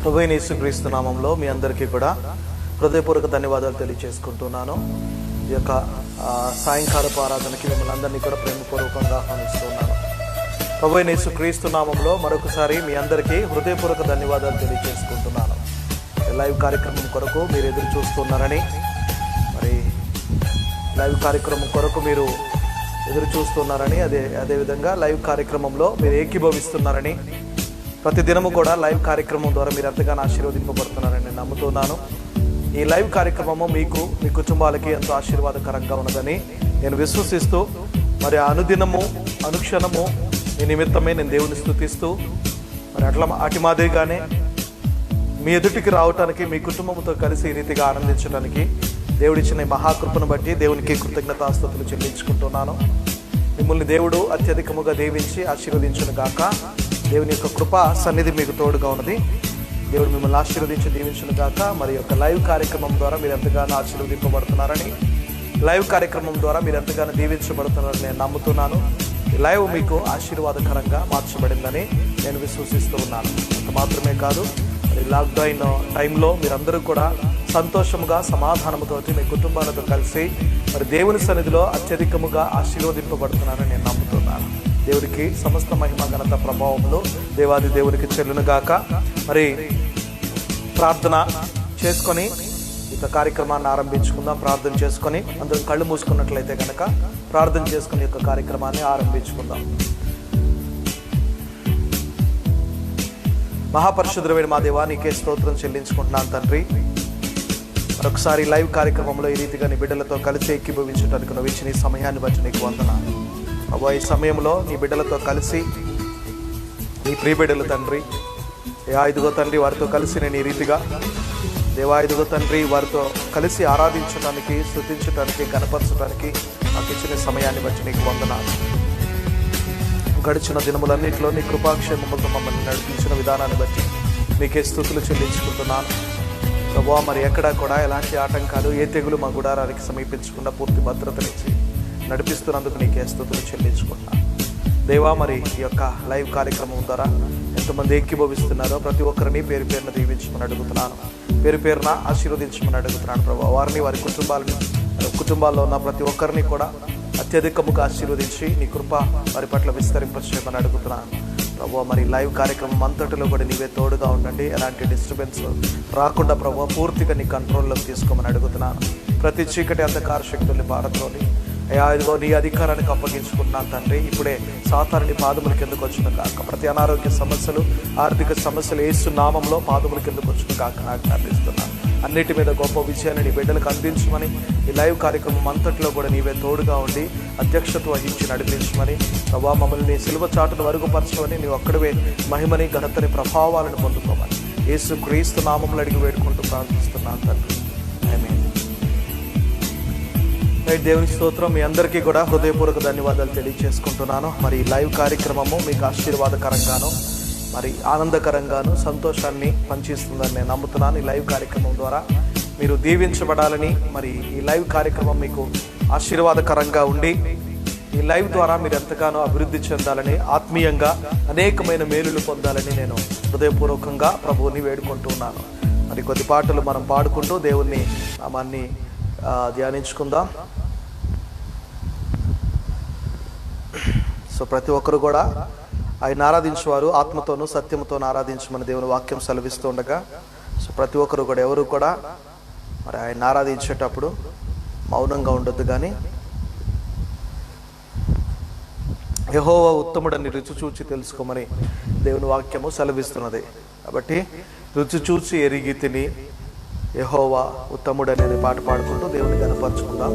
ప్రభువైన యేసుక్రీస్తు నామంలో మీ అందరికీ కూడా హృదయపూర్వక ధన్యవాదాలు తెలియజేసుకుంటున్నాను. ఈ యొక్క సాయంకాలపు ఆరాధనకి మిమ్మల్ని అందరినీ కూడా ప్రేమపూర్వకంగా ఆహ్వానిస్తున్నాను. ప్రభువైన యేసుక్రీస్తు నామంలో మరొకసారి మీ అందరికీ హృదయపూర్వక ధన్యవాదాలు తెలియజేసుకుంటున్నాను. లైవ్ కార్యక్రమం కొరకు మీరు ఎదురు చూస్తున్నారని, మరి లైవ్ కార్యక్రమం కొరకు మీరు ఎదురు చూస్తున్నారని, అదేవిధంగా లైవ్ కార్యక్రమంలో మీరు ఏకీభవిస్తున్నారని, ప్రతిదినము కూడా లైవ్ కార్యక్రమం ద్వారా మీరు ఎంతగానో ఆశీర్వదింపబడుతున్నారని నేను నమ్ముతున్నాను. ఈ లైవ్ కార్యక్రమము మీకు, మీ కుటుంబాలకి ఎంతో ఆశీర్వాదకరంగా ఉన్నదని నేను విశ్వసిస్తూ, మరి అనుదినము అనుక్షణము మీ నిమిత్తమే నేను దేవుని స్తుతిస్తూ, మరి అటు మాదిరిగానే మీ ఎదుటికి రావటానికి, మీ కుటుంబంతో కలిసి ఈ రీతిగా ఆనందించడానికి దేవుడిచ్చిన మహాకృపను బట్టి దేవునికి కృతజ్ఞతాస్తుతులు చెల్లించుకుంటున్నాను. మిమ్మల్ని దేవుడు అత్యధికముగా దీవించి ఆశీర్వదించును గాక. దేవుని యొక్క కృప సన్నిధి మీకు తోడుగా ఉన్నది. దేవుడు మిమ్మల్ని ఆశీర్వదించి దీవించును గాక. మరి యొక్క లైవ్ కార్యక్రమం ద్వారా మీరు ఎంతగానో ఆశీర్వదింపబడుతున్నారని, లైవ్ కార్యక్రమం ద్వారా మీరు ఎంతగానో దీవించబడుతున్నారని నేను నమ్ముతున్నాను. ఈ లైవ్ మీకు ఆశీర్వాదకరంగా మార్చబడిందని నేను విశ్వసిస్తూ ఉన్నాను. అంత మాత్రమే కాదు, మరి లాక్డౌన్ టైంలో మీరందరూ కూడా సంతోషముగా, సమాధానముతో మీ కుటుంబాలతో కలిసి మరి దేవుని సన్నిధిలో అత్యధికముగా ఆశీర్వదింపబడుతున్నారని నేను నమ్ముతున్నాను. దేవుడికి సమస్త మహిమ, ఘనత, ప్రభావములు దేవాది దేవునికి చెల్లునుగాక. మరి ప్రార్థన చేసుకొని ఈ కార్యక్రమాన్ని ఆరంభించుకుందాం. ప్రార్థన చేసుకొని అందరం కళ్ళు మూసుకున్నట్లయితే కనుక ప్రార్థన చేసుకుని ఈ కార్యక్రమాన్ని ఆరంభించుకుందాం. మహాపరిశుద్ధుడైన మా దేవా, నీకే స్తోత్రం చెల్లించుకుంటున్నాను తండ్రి. మరొకసారి లైవ్ కార్యక్రమంలో ఈ రీతిగా నీ బిడ్డలతో కలిసి ఏకీభవించడానికి నువ్వు ఇచ్చిన ఈ సమయాన్ని బట్టి నీకు వందనాలు. అబ్బా, ఈ సమయంలో నీ బిడ్డలతో కలిసి నీ ప్రియ బిడ్డలు తండ్రి, ఇదిగో తండ్రి, వారితో కలిసి నేను ఈ రీతిగా దేవా, ఇదిగో తండ్రి, వారితో కలిసి ఆరాధించడానికి, స్తుతించడానికి, కనపరచడానికి నాకు ఇచ్చిన సమయాన్ని బట్టి నీకు వందనాలు. గడిచిన దినములన్నింటిలో నీ కృపాక్షేమములతో మమ్మల్ని నడిపించిన విధానాన్ని బట్టి నీకే స్తుతులు చెల్లించుకుంటున్నాను. ప్రభువా, మరి ఎక్కడా కూడా ఎలాంటి ఆటంకాలు, ఏ తెగులు మా గుడారానికి సమీపించకుండా పూర్తి భద్రతనిచ్చి నడిపిస్తున్నందుకు నీకే స్తుతులు చెల్లించుకుంటున్నాను. దేవా, మరి ఈ యొక్క లైవ్ కార్యక్రమం ద్వారా ఎంతమంది ఏకీభవిస్తున్నారో ప్రతి ఒక్కరిని పేరు పేరున దీవించమని అడుగుతున్నాను, పేరు పేరున ఆశీర్వదించమని అడుగుతున్నాను. ప్రభు, వారిని, వారి కుటుంబాల్లో ఉన్న ప్రతి ఒక్కరిని కూడా అత్యధికముగా ఆశీర్వదించి నీ కృప వారి పట్ల విస్తరింపచేయమని అడుగుతున్నాను. ప్రభు, మరి లైవ్ కార్యక్రమం అంతటిలో కూడా నీవే తోడుగా ఉండండి. ఎలాంటి డిస్టర్బెన్స్ రాకుండా ప్రభు పూర్తిగా నీ కంట్రోల్లోకి తీసుకోమని అడుగుతున్నాను. ప్రతి చీకటి అంధకార శక్తుల్ని పారద్రోలి ఇదిగో నీ అధికారానికి అప్పగించుకుంటున్నాను తండ్రి. ఇప్పుడే సాతానుని పాదముల కిందకు వచ్చిన కాక, ప్రతి అనారోగ్య సమస్యలు, ఆర్థిక సమస్యలు యేసు నామంలో పాదముల కిందకు వచ్చిన కాక నాకు ప్రార్థిస్తున్నాను. అన్నిటి మీద గొప్ప విజయాన్ని నీ బిడ్డలకు అందించమని, ఈ లైవ్ కార్యక్రమం అంతట్లో కూడా నీవే తోడుగా ఉండి అధ్యక్షత వహించి నడిపించమని, ప్రభా మమ్మల్ని నీ సిలువ చాటును వరుగుపరచమని, నీ ఒక్కడివే మహిమని, ఘనతని, ప్రభావాలను పొందుకోమని యేసు క్రీస్తు నామములు అడిగి వేడుకుంటూ ప్రార్థిస్తున్నాను తండ్రి. ఆమేన్. దేవుని స్తోత్రం. మీ అందరికీ కూడా హృదయపూర్వక ధన్యవాదాలు తెలియజేసుకుంటున్నాను. మరి లైవ్ కార్యక్రమము మీకు ఆశీర్వాదకరంగాను, మరి ఆనందకరంగాను, సంతోషాన్ని పంచిస్తుందని నేను నమ్ముతున్నాను. ఈ లైవ్ కార్యక్రమం ద్వారా మీరు దీవించబడాలని, మరి ఈ లైవ్ కార్యక్రమం మీకు ఆశీర్వాదకరంగా ఉండి ఈ లైవ్ ద్వారా మీరు ఎంతగానో అభివృద్ధి చెందాలని, ఆత్మీయంగా అనేకమైన మేలులు పొందాలని నేను హృదయపూర్వకంగా ప్రభువుని వేడుకుంటున్నాను. మరి కొద్ది పాటలు మనం పాడుకుంటూ దేవుని నామాన్ని ధ్యానించుకుందాం. సో ప్రతి ఒక్కరు కూడా ఆయన ఆరాధించేవారు ఆత్మతోనూ సత్యంతోనూ ఆరాధించమని దేవుని వాక్యం సెలవిస్తూ ఉండగా, సో ప్రతి ఒక్కరు కూడా ఎవరు కూడా మరి ఆయన ఆరాధించేటప్పుడు మౌనంగా ఉండొద్దు, కానీ యెహోవా ఉత్తముడని రుచి చూచి తెలుసుకోమని దేవుని వాక్యము సెలవిస్తున్నది. కాబట్టి రుచి చూచి ఎరిగి తిని యెహోవా ఉత్తముడని అనే పాట పాడుకుంటూ దేవుని కనపరుచుకుందాం.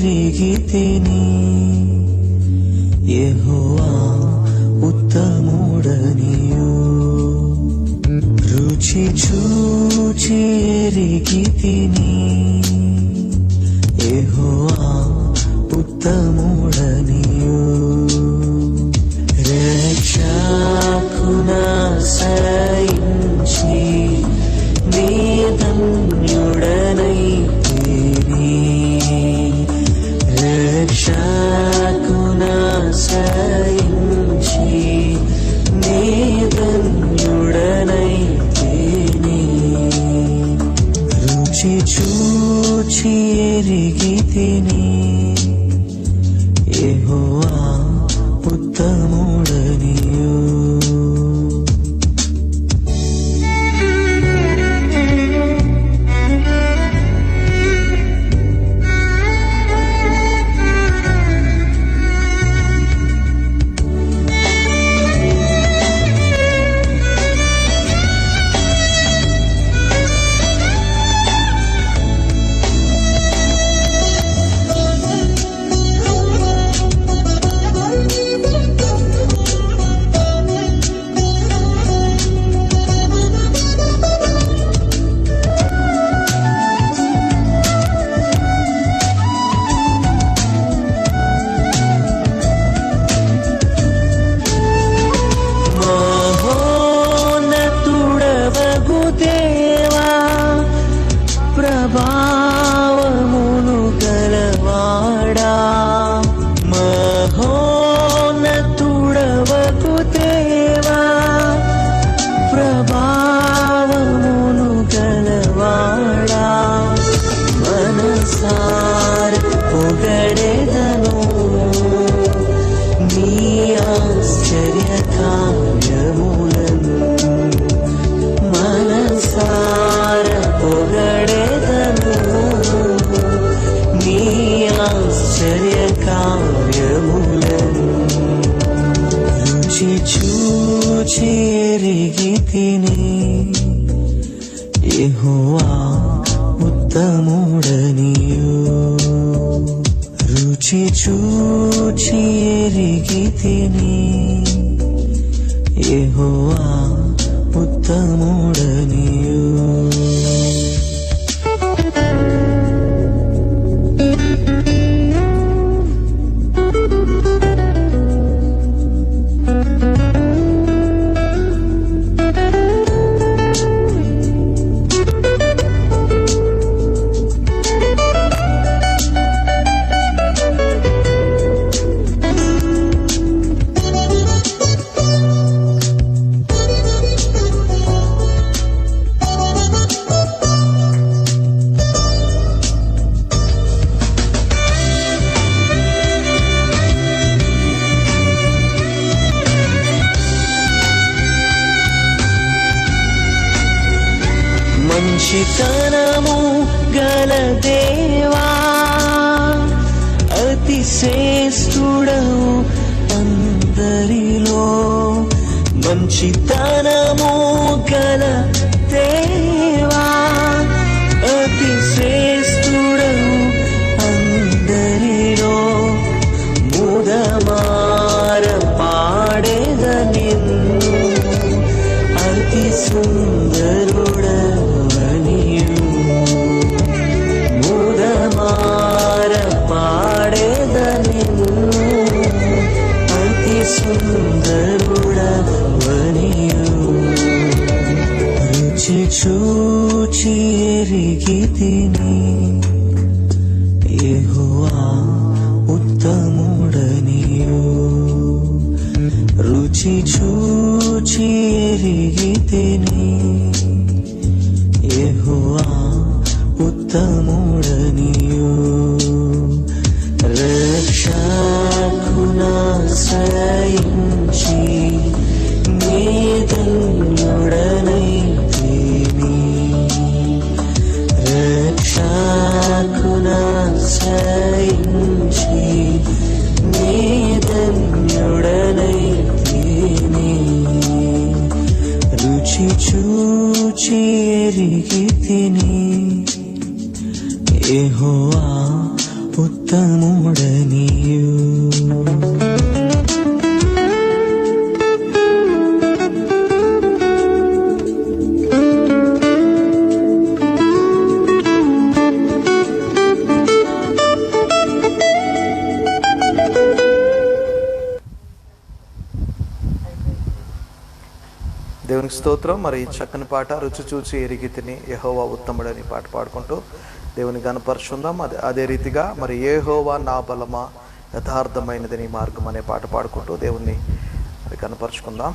ఎరిగితిని యెహోవా ఉత్తముడనియు రుచి చూచి ఎరిగితిని యెహోవా ఉత్తముడనియు రక్షకునాశ్రయించి నీ ధన్యుడనైతిని రక్షకునాశ్రయించి నీ ధన్యుడనైతిని రుచి చూచి ఎరిగితిని యెహోవా ఉత్తముడనియు ప్రభావమును గలవాడా మహోన్నతుడవగు దేవా ప్రభావమును గలవాడా మనసార పొగడెదను నీ ఆశ్చర్య కార్యములను మనసార పొగడెదను నీ ఆశ్చర్య కార్యములను రుచి చూచి ఎరిగితిని యెహోవా ఉత్తముడనియు రుచి చూచి ఎరిగితిని యెహోవా ఉత్తముడనియు మంచితనము గల దేవా అతి శ్రేష్ఠుడవు అందరిలో మంచితనము గల దేవా అతి శ్రేష్ఠుడవు అందరిలో ముదమార పాడెద నిన్ను అతి సుందరుడవనియు ముదమార పాడెద నిన్ను అతి సుందరుడవనియు రుచి చూచి ఎరిగితిని యెహోవా ఉత్తముడనియు రుచి చూచి ఎరిగితిని యెహోవా ఉత్తముడనియు రక్షకునాశ్రయించి నీ ధన్యుడనైతిని రక్షకునాశ్రయించి నీ ధన్యుడనైతిని రుచి చూచి ఎరిగితిని యెహోవా ఉత్తముడనియు దేవునికి స్తోత్రం. మరి ఈ చక్కని పాట రుచి చూచి ఎరిగి తిని యెహోవా ఉత్తముడని పాట పాడుకుంటూ దేవుని గణపరుచుందాం. అదే రీతిగా మరి యెహోవా నా బలమా యథార్థమైనది నీ మార్గం అనే పాట పాడుకుంటూ దేవుణ్ణి మరి గణపరుచుకుందాం.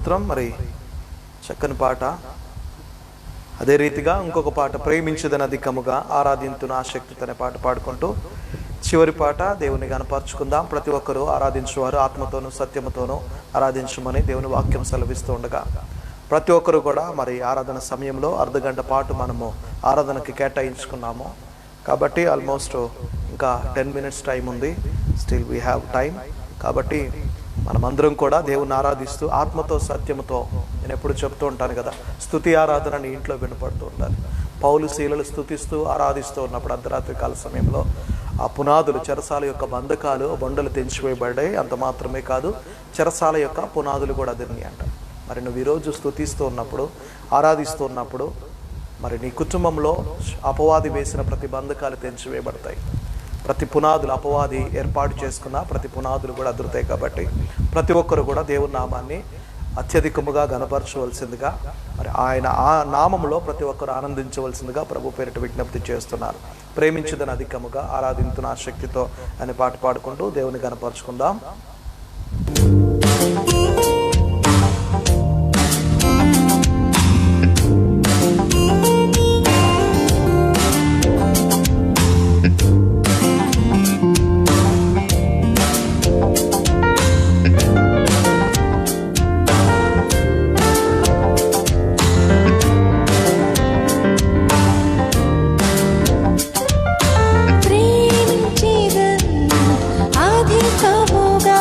స్తోత్రం. మరి చక్కని పాట. అదే రీతిగా ఇంకొక పాట, ప్రేమించదని అధికముగా ఆరాధింతును ఆసక్తితో అనే పాట పాడుకుంటూ చివరి పాట దేవుని గనపరుచుకుందాం. ప్రతి ఒక్కరూ ఆరాధించేవారు ఆత్మతోనూ సత్యముతోనూ ఆరాధించమని దేవుని వాక్యం సెలవిస్తూ ఉండగా ప్రతి ఒక్కరు కూడా మరి ఆరాధన సమయంలో అర్ధగంట పాటు మనము ఆరాధనకి కేటాయించుకున్నాము. కాబట్టి ఆల్మోస్ట్ ఇంకా 10 minutes టైం ఉంది. Still we have time. కాబట్టి మనమందరం కూడా దేవుని ఆరాధిస్తూ ఆత్మతో సత్యముతో, నేను ఎప్పుడు చెప్తూ ఉంటాను కదా, స్తుతి ఆరాధన నీ ఇంట్లో వినపడుతూ ఉండాలి. పౌలు శీలలు స్తుతిస్తూ ఆరాధిస్తూ ఉన్నప్పుడు అర్ధరాత్రి కాల సమయంలో ఆ పునాదులు, చెరసాల యొక్క బంధకాలు బండలు తెంచివేయబడ్డాయి. అంత మాత్రమే కాదు, చెరసాల యొక్క పునాదులు కూడా అదిరినాయి అంట. మరి నువ్వు ఈరోజు స్తుతిస్తూ ఉన్నప్పుడు, ఆరాధిస్తూ ఉన్నప్పుడు మరి నీ కుటుంబంలో అపవాది వేసిన ప్రతి బంధకాలు తెంచివేయబడతాయి. ప్రతి పునాదులు, అపవాది ఏర్పాటు చేసుకున్న ప్రతి పునాదులు కూడా అదురుతాయి. కాబట్టి ప్రతి ఒక్కరు కూడా దేవుని నామాన్ని అత్యధికముగా గణపరచవలసిందిగా, మరి ఆయన ఆ నామంలో ప్రతి ఒక్కరు ఆనందించవలసిందిగా ప్రభు పేరిట విజ్ఞప్తి చేస్తున్నారు. ప్రేమించదని అధికముగా ఆరాధింతున్న ఆసక్తితో అనే పాట పాడుకుంటూ దేవుని గణపరచుకుందాం. ప్రేమించేదను అధికముగా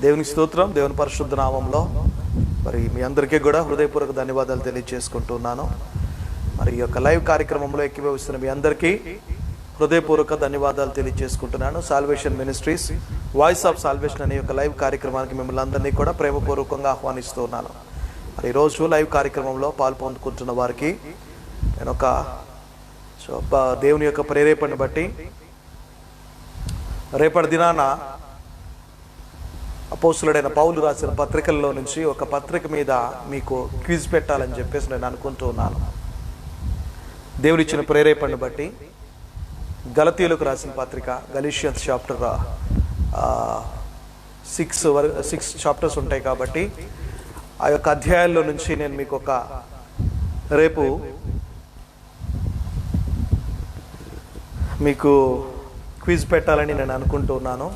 దేవునికి స్తోత్రం. దేవుని పరిశుద్ధ నామంలో మరి మీ అందరికీ కూడా హృదయపూర్వక ధన్యవాదాలు తెలియజేసుకుంటున్నాను. మరి ఈ యొక్క లైవ్ కార్యక్రమంలో ఏకీభవిస్తున్న మీ అందరికీ హృదయపూర్వక ధన్యవాదాలు తెలియజేసుకుంటున్నాను. Salvation ministries voice of salvation అనే యొక్క లైవ్ కార్యక్రమానికి మిమ్మల్ని అందరినీ కూడా ప్రేమపూర్వకంగా ఆహ్వానిస్తున్నాను. మరి ఈరోజు లైవ్ కార్యక్రమంలో పాల్పొందుకుంటున్న వారికి నేను ఒక దేవుని యొక్క ప్రేరేపణను బట్టి రేపటి దినాన అపోస్తులుడైన పౌలు రాసిన పత్రికల్లో నుంచి ఒక పత్రిక మీద మీకు క్విజ్ పెట్టాలని చెప్పేసి నేను అనుకుంటూ ఉన్నాను. దేవుడిచ్చిన ప్రేరేపణను బట్టి గలతీయులకు రాసిన పత్రిక గలీషియన్స్ చాప్టర్ 6 చాప్టర్స్ ఉంటాయి కాబట్టి ఆ యొక్క అధ్యాయాల్లో నుంచి నేను మీకు రేపు మీకు క్విజ్ పెట్టాలని నేను అనుకుంటున్నాను.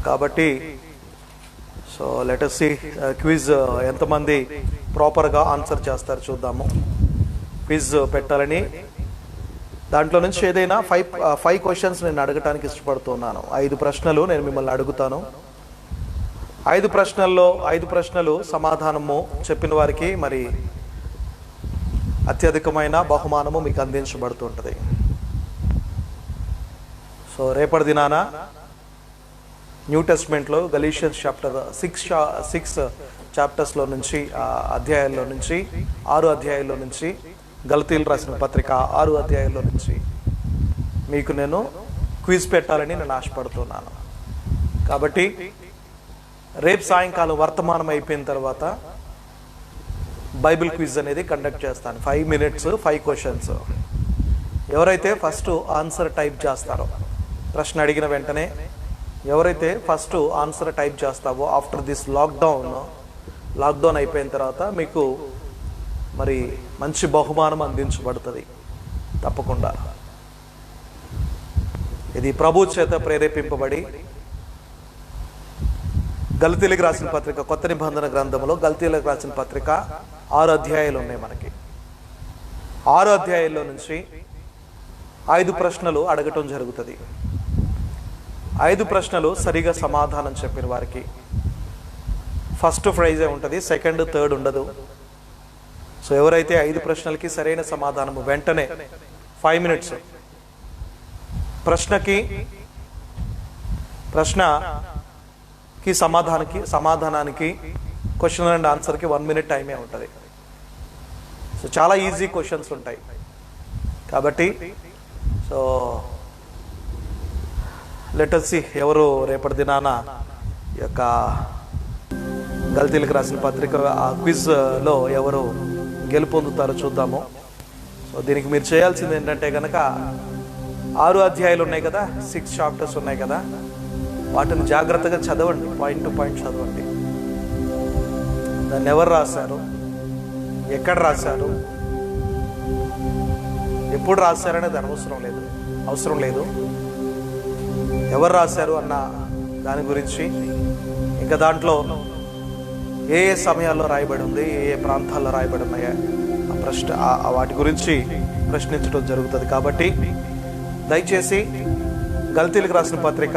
కాబట్టి లెట్ us see క్విజ్ ఎంతమంది ప్రాపర్గా ఆన్సర్ చేస్తారు చూద్దాము. క్విజ్ పెట్టాలని దాంట్లో నుంచి ఏదైనా 5 క్వశ్చన్స్ నేను అడగటానికి ఇష్టపడుతున్నాను. 5 ప్రశ్నలు నేను మిమ్మల్ని అడుగుతాను. 5 ప్రశ్నలు సమాధానము చెప్పిన వారికి మరి అత్యధికమైన బహుమానము మీకు అందించబడుతుంటుంది. రేపటి దినాన న్యూ టెస్ట్మెంట్లో గలీషియన్స్ చాప్టర్ 6 చాప్టర్స్లో నుంచి అధ్యాయాల్లో నుంచి 6 అధ్యాయాల్లో నుంచి గలతీయులు రాసిన పత్రిక 6 అధ్యాయాల్లో నుంచి మీకు నేను క్విజ్ పెట్టాలని నేను ఆశపడుతున్నాను. కాబట్టి రేపు సాయంకాలం వర్తమానం అయిపోయిన తర్వాత బైబిల్ క్విజ్ అనేది కండక్ట్ చేస్తాను. 5 minutes 5 క్వశ్చన్స్. ఎవరైతే ఫస్ట్ ఆన్సర్ టైప్ చేస్తారో, ప్రశ్న అడిగిన వెంటనే ఎవరైతే ఫస్ట్ ఆన్సర్ టైప్ చేస్తావో ఆఫ్టర్ దిస్ లాక్డౌన్ అయిపోయిన తర్వాత మీకు మరి మంచి బహుమానం అందించబడుతుంది తప్పకుండా. ఇది ప్రభు చేత ప్రేరేపింపబడి గలతీయులకు రాసిన పత్రిక కొత్త నిబంధన గ్రంథంలో గలతీయులకు రాసిన పత్రిక 6 అధ్యాయాలు ఉన్నాయి మనకి. 6 అధ్యాయాల్లో నుంచి 5 ప్రశ్నలు అడగటం జరుగుతుంది. 5 ప్రశ్నలు సరిగా సమాధానం చెప్పిన వారికి ఫస్ట్ ప్రైజే ఉంటుంది, సెకండ్ థర్డ్ ఉండదు. ఎవరైతే 5 ప్రశ్నలకి సరైన సమాధానము వెంటనే 5 minutes ప్రశ్నకి సమాధానానికి క్వశ్చన్ అండ్ ఆన్సర్కి 1 minute టైమే ఉంటుంది. చాలా ఈజీ క్వశ్చన్స్ ఉంటాయి కాబట్టి లెట్ us see ఎవరు రేపటి దినాన ఈ యొక్క గలతీయులకు రాసిన పత్రిక ఆ క్విజ్లో ఎవరు గెలుపొందుతారో చూద్దాము. దీనికి మీరు చేయాల్సింది ఏంటంటే కనుక 6 అధ్యాయాలు ఉన్నాయి కదా, 6 చాప్టర్స్ ఉన్నాయి కదా, వాటిని జాగ్రత్తగా చదవండి, పాయింట్ టు పాయింట్ చదవండి. దాన్ని ఎవరు రాశారు, ఎక్కడ రాశారు, ఎప్పుడు రాశారనేది అవసరం లేదు. ఎవరు రాశారు అన్న దాని గురించి, ఇంకా దాంట్లో ఏ సమయాల్లో రాయబడి ఉంది, ఏ ప్రాంతాల్లో రాయబడి ఉన్నాయా వాటి గురించి ప్రశ్నించడం జరుగుతుంది. కాబట్టి దయచేసి గలతీయులకు రాసిన పత్రిక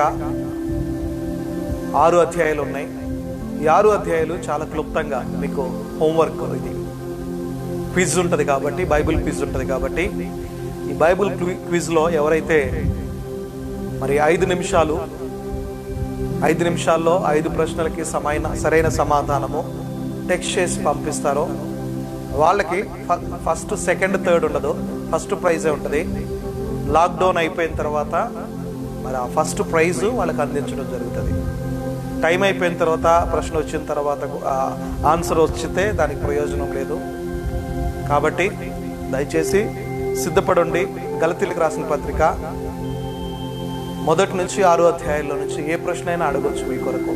6 అధ్యాయాలు ఉన్నాయి. ఈ 6 అధ్యాయాలు చాలా క్లుప్తంగా మీకు హోంవర్క్, ఇది క్విజ్ ఉంటుంది కాబట్టి, బైబిల్ క్విజ్ ఉంటుంది కాబట్టి ఈ బైబిల్ క్విజ్లో ఎవరైతే మరి 5 నిమిషాల్లో 5 ప్రశ్నలకి సరైన సమాధానము టెక్స్ట్ చేసి పంపిస్తారో వాళ్ళకి ఫస్ట్ సెకండ్ థర్డ్ ఉండదు, ఫస్ట్ ప్రైజే ఉంటుంది. లాక్డౌన్ అయిపోయిన తర్వాత మరి ఆ ఫస్ట్ ప్రైజ్ వాళ్ళకి అందించడం జరుగుతుంది. టైం అయిపోయిన తర్వాత ప్రశ్న వచ్చిన తర్వాత ఆన్సర్ వచ్చితే దానికి ప్రయోజనం లేదు. కాబట్టి దయచేసి సిద్ధపడండి. గలతీయులకు రాసిన పత్రిక 1 నుంచి 6 అధ్యాయాల్లో నుంచి ఏ ప్రశ్న అయినా అడగొచ్చు మీ కొరకు.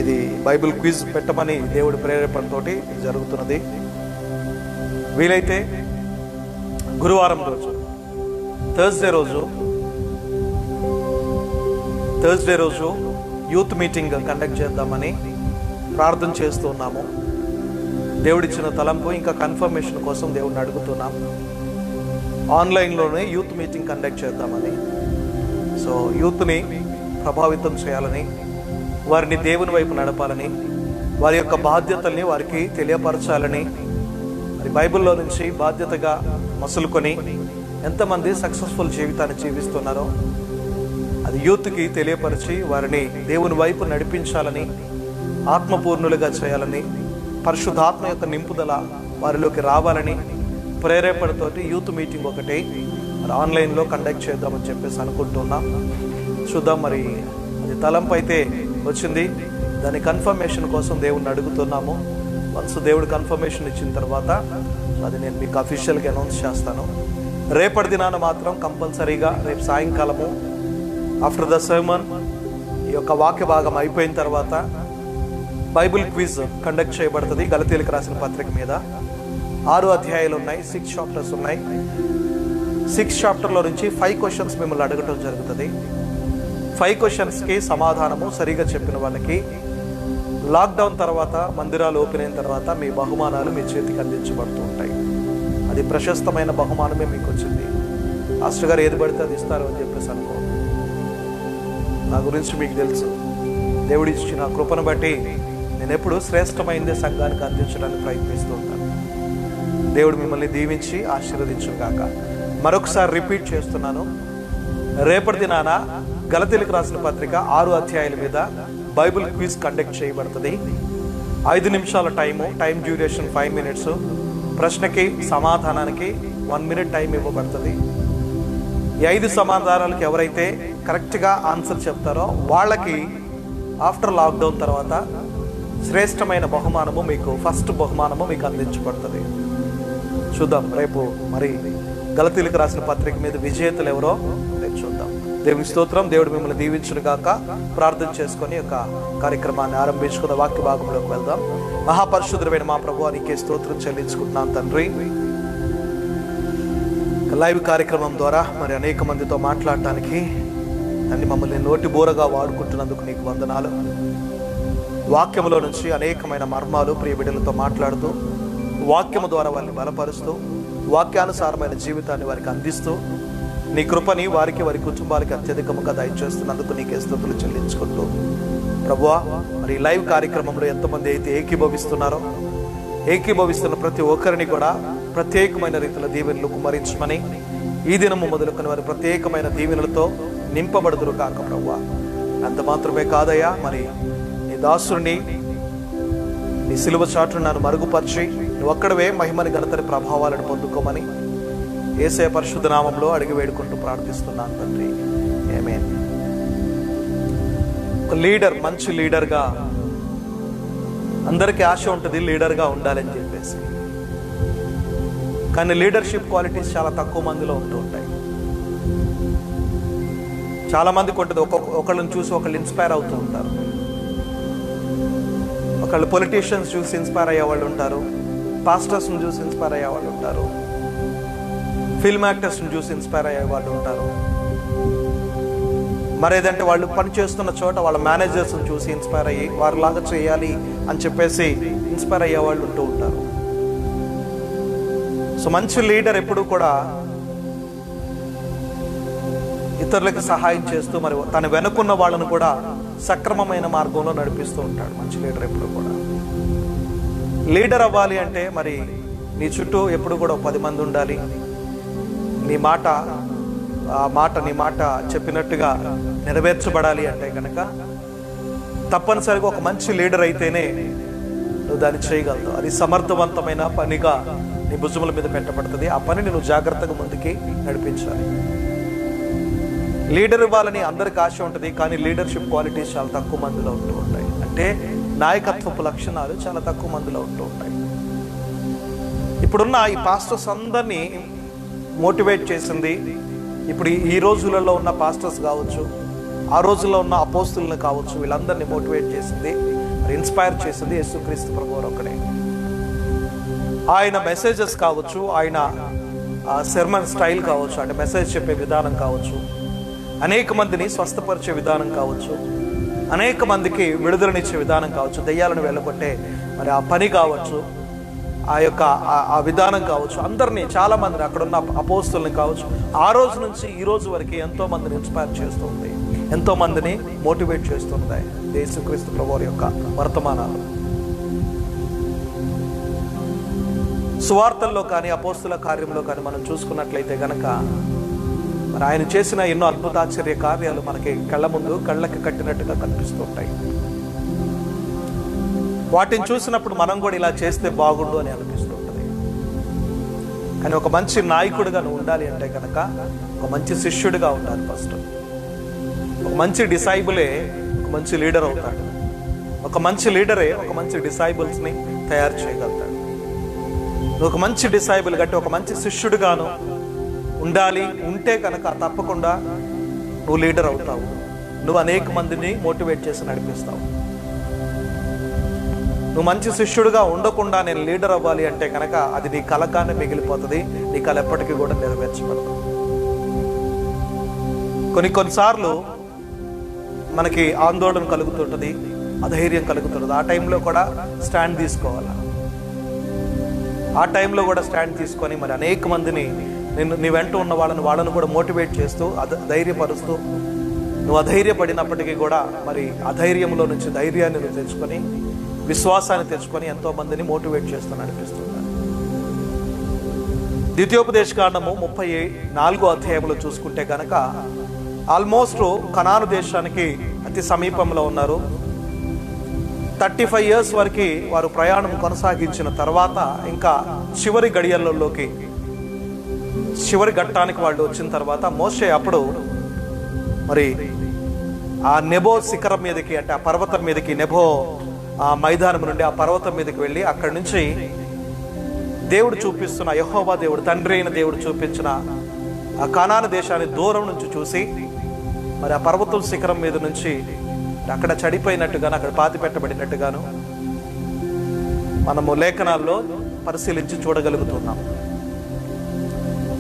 ఇది బైబిల్ క్విజ్ పెట్టమని దేవుడి ప్రేరేపణతోటి జరుగుతున్నది. వీలైతే గురువారం రోజు థర్స్డే రోజు యూత్ మీటింగ్ కండక్ట్ చేద్దామని ప్రార్థన చేస్తూ ఉన్నాము. దేవుడిచ్చిన తలంపు ఇంకా కన్ఫర్మేషన్ కోసం దేవుడిని అడుగుతున్నాం. ఆన్లైన్లోనే యూత్ మీటింగ్ కండక్ట్ చేద్దామని. యూత్ని ప్రభావితం చేయాలని, వారిని దేవుని వైపు నడపాలని, వారి యొక్క బాధ్యతల్ని వారికి తెలియపరచాలని, మరి బైబిల్లో నుంచి బాధ్యతగా మసులుకొని ఎంతమంది సక్సెస్ఫుల్ జీవితాన్ని జీవిస్తున్నారో అది యూత్కి తెలియపరిచి వారిని దేవుని వైపు నడిపించాలని, ఆత్మపూర్ణులుగా చేయాలని, పరిశుద్ధాత్మ యొక్క నింపుదల వారిలోకి రావాలని ప్రేరేపణతోటి యూత్ మీటింగ్ ఒకటి మరి ఆన్లైన్లో కండక్ట్ చేద్దామని చెప్పేసి అనుకుంటున్నాం. చూద్దాం, మరి అది తలంపు అయితే వచ్చింది. దాని కన్ఫర్మేషన్ కోసం దేవుడిని అడుగుతున్నాము. వన్స్ దేవుడు కన్ఫర్మేషన్ ఇచ్చిన తర్వాత అది నేను మీకు అఫీషియల్గా అనౌన్స్ చేస్తాను. రేపటి దినాన మాత్రం కంపల్సరీగా రేపు సాయంకాలము ఆఫ్టర్ ద సర్మన్ ఈ యొక్క వాక్య భాగం అయిపోయిన తర్వాత బైబిల్ క్విజ్ కండక్ట్ చేయబడుతుంది. గలతీయులకు రాసిన పత్రిక మీద 6 అధ్యాయాలు ఉన్నాయి, 6 చాప్టర్స్ ఉన్నాయి. 6 చాప్టర్లో నుంచి 5 క్వశ్చన్స్ మిమ్మల్ని అడగటం జరుగుతుంది. 5 క్వశ్చన్స్కి సమాధానము సరిగా చెప్పిన వాళ్ళకి లాక్డౌన్ తర్వాత మందిరాలు ఓపెన్ అయిన తర్వాత మీ బహుమానాలు మీ చేతికి అందించబడుతూ ఉంటాయి. అది ప్రశస్తమైన బహుమానమే మీకు వచ్చింది. మాస్టర్ గారు ఏది పడితే అది ఇస్తారు అని చెప్పేసి అనుకో. నా గురించి మీకు తెలుసు. దేవుడి ఇచ్చిన కృపను బట్టి నేను ఎప్పుడు శ్రేష్టమైందే సంఘానికి అందించడానికి ప్రయత్నిస్తూ ఉంటాను. దేవుడు మిమ్మల్ని దీవించి ఆశీర్వదించుగాక. మరొకసారి రిపీట్ చేస్తున్నాను, రేపటి దినాన గలతీయులకు రాసిన పత్రిక 6 అధ్యాయాల మీద బైబిల్ క్విజ్ కండక్ట్ చేయబడుతుంది. 5 నిమిషాల టైం డ్యూరేషన్ 5 మినిట్స్. ప్రశ్నకి సమాధానానికి 1 మినిట్ టైం ఇవ్వబడుతుంది. ఈ 5 సమాధానాలకు ఎవరైతే కరెక్ట్గా ఆన్సర్ చెప్తారో వాళ్ళకి ఆఫ్టర్ లాక్డౌన్ తర్వాత శ్రేష్టమైన బహుమానము మీకు, ఫస్ట్ బహుమానము మీకు అందించబడుతుంది. చూద్దాం రేపు మరి గలతీయులకు రాసిన పత్రిక మీద విజేతలు ఎవరో రేపు చూద్దాం. దేవుని స్తోత్రం. దేవుడు మిమ్మల్ని దీవించును గాక. ప్రార్థన చేసుకొని యొక్క కార్యక్రమాన్ని ఆరంభించుకున్న వాక్య భాగంలోకి వెళ్దాం. మహాపరిశుద్ధుడైన మా ప్రభువా, నీకే స్తోత్రం చెల్లించుకుంటున్నాను తండ్రి. లైవ్ కార్యక్రమం ద్వారా మరి అనేక మందితో మాట్లాడటానికి అన్ని మమ్మల్ని నోటి బోరగా వాడుకుంటున్నందుకు నీకు వందనాలు. వాక్యములో నుంచి అనేకమైన మర్మాలు ప్రియ బిడ్డలతో మాట్లాడుతూ, వాక్యము ద్వారా వారిని బలపరుస్తూ, వాక్యానుసారమైన జీవితాన్ని వారికి అందిస్తూ, నీ కృపని వారికి వారి కుటుంబాలకి అత్యధికముగా దయచేస్తున్నందుకు నీకే స్తుతులు చెల్లించుకుంటూ, ప్రభువా మరి లైవ్ కార్యక్రమంలో ఎంతమంది అయితే ఏకీభవిస్తున్నారో, ఏకీభవిస్తున్న ప్రతి ఒక్కరిని కూడా ప్రత్యేకమైన రీతిలో దీవెనలు కుమరించమని, ఈ దినము మొదలుకొని వారి ప్రత్యేకమైన దీవెనలతో నింపబడుదురు కాక ప్రభువా. అంత మాత్రమే కాదయ్యా, మరి నీ దాసుని నీ సిలువ చాటును నన్ను మరుగుపరిచి నువ్వు ఒక్కడవే మహిమని ఘనతని ప్రభావాలను పొందుకోమని యేసయ్య పరిశుద్ధ నామంలో అడిగి వేడుకుంటూ ప్రార్థిస్తున్నాను తండ్రి. ఆమేన్. ఒక లీడర్, మంచి లీడర్గా అందరికీ ఆశ ఉంటుంది లీడర్గా ఉండాలని చెప్పేసి. కానీ లీడర్షిప్ క్వాలిటీస్ చాలా తక్కువ మందిలో ఉంటూ ఉంటాయి. చాలా మందికి ఉంటుంది, ఒకళ్ళని చూసి ఒకళ్ళు ఇన్స్పైర్ అవుతూ ఉంటారు. ఒకళ్ళు పొలిటీషియన్స్ చూసి ఇన్స్పైర్ అయ్యేవాళ్ళు ఉంటారు, పాస్టర్స్ని చూసి ఇన్స్పైర్ అయ్యేవాళ్ళు ఉంటారు, ఫిల్మ్ యాక్టర్స్ని చూసి ఇన్స్పైర్ అయ్యేవాళ్ళు ఉంటారు. మరేదంటే వాళ్ళు పనిచేస్తున్న చోట వాళ్ళ మేనేజర్స్ని చూసి ఇన్స్పైర్ అయ్యి వారిలాగా చేయాలి అని చెప్పేసి ఇన్స్పైర్ అయ్యేవాళ్ళు ఉంటూ ఉంటారు. సో మంచి లీడర్ ఎప్పుడు కూడా ఇతరులకు సహాయం చేస్తూ మరి తన వెనుకున్న వాళ్ళను కూడా సక్రమమైన మార్గంలో నడిపిస్తూ ఉంటాడు మంచి లీడర్ ఎప్పుడు కూడా. లీడర్ అవ్వాలి అంటే మరి నీ చుట్టూ ఎప్పుడు కూడా 10 మంది ఉండాలి. నీ మాట చెప్పినట్టుగా నెరవేర్చబడాలి అంటే కనుక తప్పనిసరిగా ఒక మంచి లీడర్ అయితేనే నువ్వు దాన్ని చేయగలవు. అది సమర్థవంతమైన పనిగా నీ భుజముల మీద పెట్టబడుతుంది. ఆ పనిని నువ్వు జాగ్రత్తగా ముందుకి నడిపించాలి. లీడర్ ఇవ్వాలని అందరికి ఆశ ఉంటుంది, కానీ లీడర్షిప్ క్వాలిటీస్ చాలా తక్కువ మందిలో ఉంటూ ఉంటాయి. అంటే నాయకత్వపు లక్షణాలు చాలా తక్కువ మందిలో ఉంటూ ఉంటాయి. ఇప్పుడున్న ఈ పాస్టర్స్ అందరినీ మోటివేట్ చేసింది, ఇప్పుడు ఈ రోజులలో ఉన్న పాస్టర్స్ కావచ్చు, ఆ రోజుల్లో ఉన్న అపోస్తులను కావచ్చు, వీళ్ళందరినీ మోటివేట్ చేసింది, ఇన్స్పైర్ చేసింది యేసుక్రీస్తు ప్రభువు ఒక్కడే. ఆయన మెసేజెస్ కావచ్చు, ఆయన సెర్మన్ స్టైల్ కావచ్చు, అంటే మెసేజ్ చెప్పే విధానం కావచ్చు, అనేక మందిని స్వస్థపరిచే విధానం కావచ్చు, అనేక మందికి విడుదలనిచ్చే విధానం కావచ్చు, దెయ్యాలను వెళ్ళగొట్టే మరి ఆ పని కావచ్చు, ఆ విధానం కావచ్చు, అందరినీ చాలా మందిని అక్కడున్న అపోస్తుల్ని కావచ్చు, ఆ రోజు నుంచి ఈ రోజు వరకు ఎంతో మందిని ఇన్స్పైర్ చేస్తూ ఉంది. ఎంతోమందిని మోటివేట్ చేస్తున్నాయి యేసుక్రీస్తు ప్రభువారి యొక్క వర్తమానాలు. సువార్తల్లో కానీ అపోస్తుల కార్యంలో కానీ మనం చూసుకున్నట్లయితే గనక మరి ఆయన చేసిన ఎన్నో అద్భుతాశ్చర్య కార్యాలు మనకి కళ్ళ ముందు కళ్ళకి కట్టినట్టుగా కనిపిస్తుంటాయి. వాటిని చూసినప్పుడు మనం కూడా ఇలా చేస్తే బాగుండు అని అనిపిస్తుంటుంది. కానీ ఒక మంచి నాయకుడిగా నువ్వు ఉండాలి అంటే కనుక ఒక మంచి శిష్యుడిగా ఉండాలి. ఫస్ట్ ఒక మంచి డిసైబులే ఒక మంచి లీడర్ అవుతాడు. ఒక మంచి లీడరే ఒక మంచి డిసైబుల్స్ని తయారు చేయగలుగుతాడు. నువ్వు ఒక మంచి డిసైబుల్ గట్టి ఒక మంచి శిష్యుడిగాను ఉండాలి. ఉంటే కనుక తప్పకుండా నువ్వు లీడర్ అవుతావు. నువ్వు అనేక మందిని మోటివేట్ చేసి నడిపిస్తావు. నువ్వు మంచి శిష్యుడిగా ఉండకుండా నేను లీడర్ అవ్వాలి అంటే కనుక అది నీ కలగానే మిగిలిపోతుంది. నీ కళ ఎప్పటికీ కూడా నెరవేర్చబడదు. కొన్నిసార్లు మనకి ఆందోళన కలుగుతుంటుంది, అధైర్యం కలుగుతుంటుంది. ఆ టైంలో కూడా స్టాండ్ తీసుకోవాలి. ఆ టైంలో కూడా స్టాండ్ తీసుకొని మరి అనేక మందిని నీ వెంట ఉన్న వాళ్ళను కూడా మోటివేట్ చేస్తూ ధైర్యపరుస్తూ నువ్వు అధైర్యపడినప్పటికీ కూడా మరి అధైర్యంలో నుంచి ధైర్యాన్ని నువ్వు తెచ్చుకొని విశ్వాసాన్ని తెచ్చుకొని ఎంతో మందిని మోటివేట్ చేస్తూ నడిపిస్తున్నాను. ద్వితీయోపదేశకాండము 34వ అధ్యాయంలో చూసుకుంటే కనుక ఆల్మోస్ట్ కనాను దేశానికి అతి సమీపంలో ఉన్నారు. 35 years వరకు వారు ప్రయాణం కొనసాగించిన తర్వాత ఇంకా చివరి గడియల్లోకి చివరి ఘట్టానికి వాళ్ళు వచ్చిన తర్వాత మోషే అప్పుడు మరి ఆ నెబో శిఖరం మీదకి అంటే ఆ పర్వతం మీదకి నెబో ఆ మైదానం నుండి ఆ పర్వతం మీదకి వెళ్ళి అక్కడి నుంచి దేవుడు చూపిస్తున్న యెహోవా దేవుడు తండ్రి అయిన దేవుడు చూపించిన ఆ కనాను దేశాన్ని దూరం నుంచి చూసి మరి ఆ పర్వతం శిఖరం మీద నుంచి అక్కడ చడిపోయినట్టుగాను అక్కడ పాతి పెట్టబడినట్టుగాను మనము లేఖనాల్లో పరిశీలించి చూడగలుగుతున్నాం.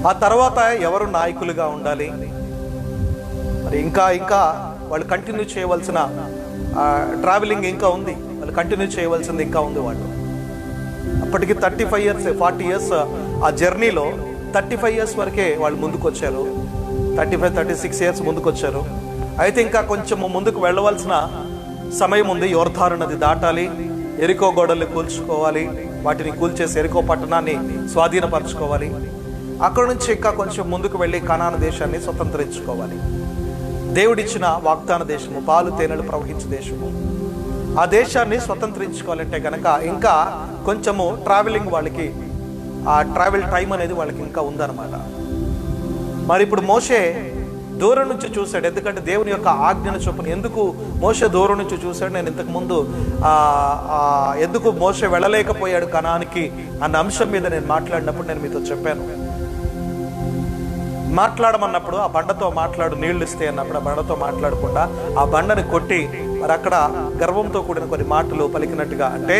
ఆ తర్వాత ఎవరు నాయకులుగా ఉండాలి, మరి ఇంకా వాళ్ళు కంటిన్యూ చేయవలసిన ట్రావెలింగ్ ఇంకా ఉంది. వాళ్ళు కంటిన్యూ చేయవలసింది ఇంకా ఉంది. వాళ్ళు అప్పటికి 35 years 40 years ఆ జర్నీలో 35 years వరకే వాళ్ళు ముందుకు వచ్చారు. 35-36 years ముందుకు వచ్చారు. అయితే ఇంకా కొంచెం ముందుకు వెళ్ళవలసిన సమయం ఉంది. యోర్దాను నది దాటాలి, ఎరికో గోడల్ని కూల్చుకోవాలి, వాటిని కూల్చేసి ఎరికో పట్టణాన్ని స్వాధీనపరచుకోవాలి. అక్కడ నుంచి ఇంకా కొంచెం ముందుకు వెళ్ళి కనాను దేశాన్ని స్వతంత్రించుకోవాలి. దేవుడిచ్చిన వాగ్దాన దేశము, పాలు తేనెలు ప్రవహించే దేశము, ఆ దేశాన్ని స్వతంత్రించుకోవాలంటే కనుక ఇంకా కొంచెము ట్రావెలింగ్ వాళ్ళకి ఆ ట్రావెల్ టైం అనేది వాళ్ళకి ఇంకా ఉందన్నమాట. మరి ఇప్పుడు మోషే దూరం నుంచి చూశాడు. ఎందుకంటే దేవుని యొక్క ఆజ్ఞను చొప్పున ఎందుకు మోషే దూరం నుంచి చూశాడు, నేను ఇంతకు ముందు ఎందుకు మోషే వెళ్ళలేకపోయాడు కనానికి అన్న అంశం మీద నేను మాట్లాడినప్పుడు నేను మీతో చెప్పాను. మాట్లాడమన్నప్పుడు ఆ బండతో మాట్లాడు, నీళ్లు ఇస్తే అన్నప్పుడు ఆ బండతో మాట్లాడకుండా ఆ బండని కొట్టి మరి అక్కడ గర్వంతో కూడిన కొన్ని మాటలు పలికినట్టుగా, అంటే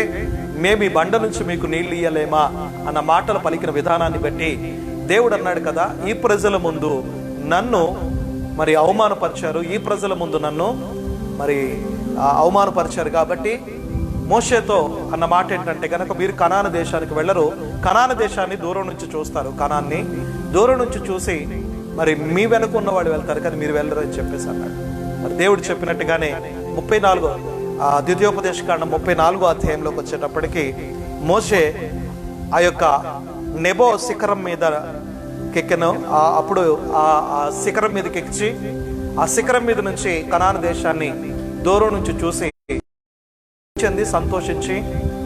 మేము ఈ బండ నుంచి మీకు నీళ్లు ఇయ్యలేమా అన్న మాటలు పలికిన విధానాన్ని బట్టి దేవుడు అన్నాడు కదా, ఈ ప్రజల ముందు నన్ను మరి అవమానపరిచారు, ఈ ప్రజల ముందు నన్ను మరి అవమానపరిచారు కాబట్టి మోషేతో అన్న మాట ఏంటంటే కనుక మీరు కనాను దేశానికి వెళ్ళరు, కనాను దేశాన్ని దూరం నుంచి చూస్తారు, కనాన్ని దూరం నుంచి చూసి మరి మీ వెనుక ఉన్నవాడు వెళ్తారు కానీ మీరు వెళ్ళరు అని చెప్పేసి అన్నాడు. మరి దేవుడు చెప్పినట్టుగానే 34 ద్వితీయోపదేశకాండం 34వ అధ్యాయంలోకి వచ్చేటప్పటికి మోషే ఆ యొక్క నెబో శిఖరం మీద కెక్కెను. అప్పుడు ఆ శిఖరం మీదకి ఎక్కి ఆ శిఖరం మీద నుంచి కనాను దేశాన్ని దూరం నుంచి చూసి సంతోషించి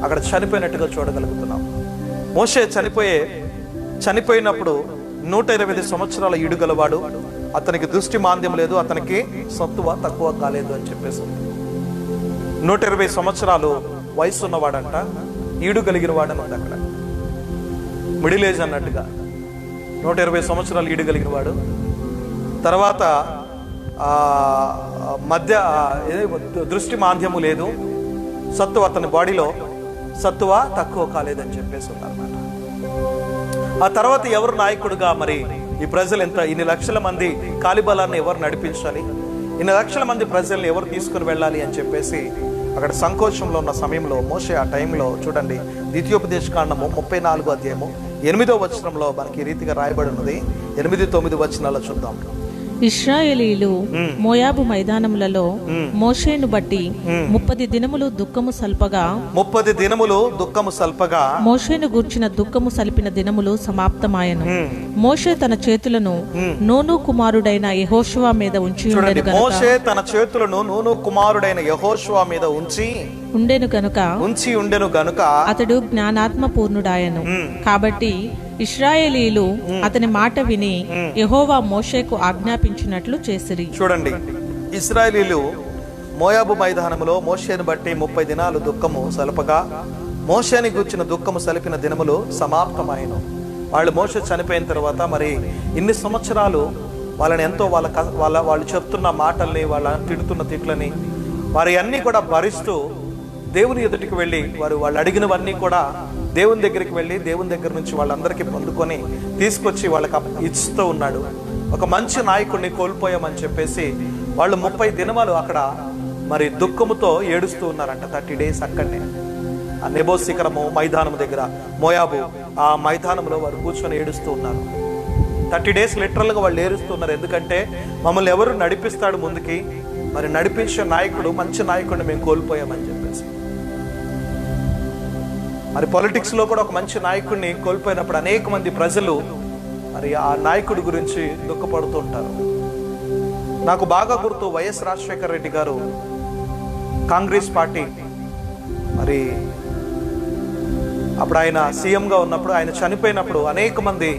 అక్కడ చనిపోయినట్టుగా చూడగలుగుతున్నాం. మోషే చనిపోయినప్పుడు 120 సంవత్సరాల ఈడు గలవాడు, అతనికి దృష్టి మాంద్యం లేదు, అతనికి సత్తువ తక్కువ కాలేదు అని చెప్పేసి 120 సంవత్సరాలు వయసు ఉన్నవాడంట, ఈడు కలిగిన వాడని ఉంది అక్కడ, మిడిల్ ఏజ్ అన్నట్టుగా 120 సంవత్సరాలు ఈడు కలిగిన వాడు. తర్వాత మధ్య దృష్టి మాంద్యము లేదు, సత్తువ అతని బాడీలో సత్తువ తక్కువ కాలేదని చెప్పేసి ఉన్నారన్నమాట. ఆ తర్వాత ఎవరు నాయకుడుగా మరి ఈ ప్రజలు ఇన్ని లక్షల మంది కాలిబలాన్ని ఎవరు నడిపించాలి, ఇన్ని లక్షల మంది ప్రజల్ని ఎవరు తీసుకుని వెళ్ళాలి అని చెప్పేసి అక్కడ సంకోచంలో ఉన్న సమయంలో మోషే ఆ టైంలో చూడండి, ద్వితీయోపదేశకాండము 34వ అధ్యాయము 8వ వచనంలో మనకి ఈ రీతిగా రాయబడి ఉన్నది. 8-9 వచనాల్లో చూద్దాం. ఇశ్రాయేలీయులు మోయాబు మైదానములలో మోషేను బట్టి 30 దినములు దుఃఖము సల్పగా 30 దినములు దుఃఖము సల్పగా మోషేను గూర్చిన దుఃఖము సల్పిన దినములు సమాప్తమాయను. మోషే తన చేతులను నూను కుమారుడైన యెహోషువ మీద ఉంచి మోషే తన చేతులను నూను కుమారుడైన యెహోషువ మీద ఉండెను గనుక అతడు జ్ఞానాత్మ పూర్ణుడాయను. కాబట్టి ఇశ్రాయేలీయులు అతని మాట విని యెహోవా మోషేకు ఆజ్ఞాపించినట్లు చేసిరి. చూడండి, ఇశ్రాయేలీయులు మోయాబు మైదానములో మోషేను బట్టి 30 దినాలు దుఃఖము సలపగా మోషేని గూర్చిన దుఃఖము సలిపిన దినములు సమాప్తమైను. వాళ్ళు మోషే చనిపోయిన తర్వాత మరి ఇన్ని సంవత్సరాలు వాళ్ళని ఎంతో వాళ్ళు చెప్తున్న మాటల్ని, వాళ్ళ తిడుతున్న తిట్లని, వారి అన్నీ కూడా భరిస్తూ దేవుని ఎదుటికి వెళ్ళి వాళ్ళు అడిగినవన్నీ కూడా దేవుని దగ్గరికి వెళ్ళి దేవుని దగ్గర నుంచి వాళ్ళందరికీ పొందుకొని తీసుకొచ్చి వాళ్ళకి ఇస్తూ ఉన్నాడు. ఒక మంచి నాయకుడిని కోల్పోయామని చెప్పేసి వాళ్ళు 30 దినములు అక్కడ మరి దుఃఖముతో ఏడుస్తూ ఉన్నారంట. 30 days అక్కడనే ఆ నెబో శిఖరము మైదానం దగ్గర మోయాబు ఆ మైదానంలో వారు కూర్చొని ఏడుస్తూ ఉన్నారు. 30 days లిటరల్గా వాళ్ళు ఏడుస్తున్నారు. ఎందుకంటే మమ్మల్ని ఎవరు నడిపిస్తాడు ముందుకి, మరి నడిపించే నాయకుడు, మంచి నాయకుడిని మేము కోల్పోయామని చెప్పేసి. మరి పొలిటిక్స్లో కూడా ఒక మంచి నాయకుడిని కోల్పోయినప్పుడు అనేక మంది ప్రజలు మరి ఆ నాయకుడి గురించి దుఃఖపడుతూ ఉంటారు. నాకు బాగా గుర్తు, వైఎస్ రాజశేఖర రెడ్డి గారు కాంగ్రెస్ పార్టీ మరి అప్పుడు ఆయన సీఎంగా ఉన్నప్పుడు, ఆయన చనిపోయినప్పుడు అనేక మంది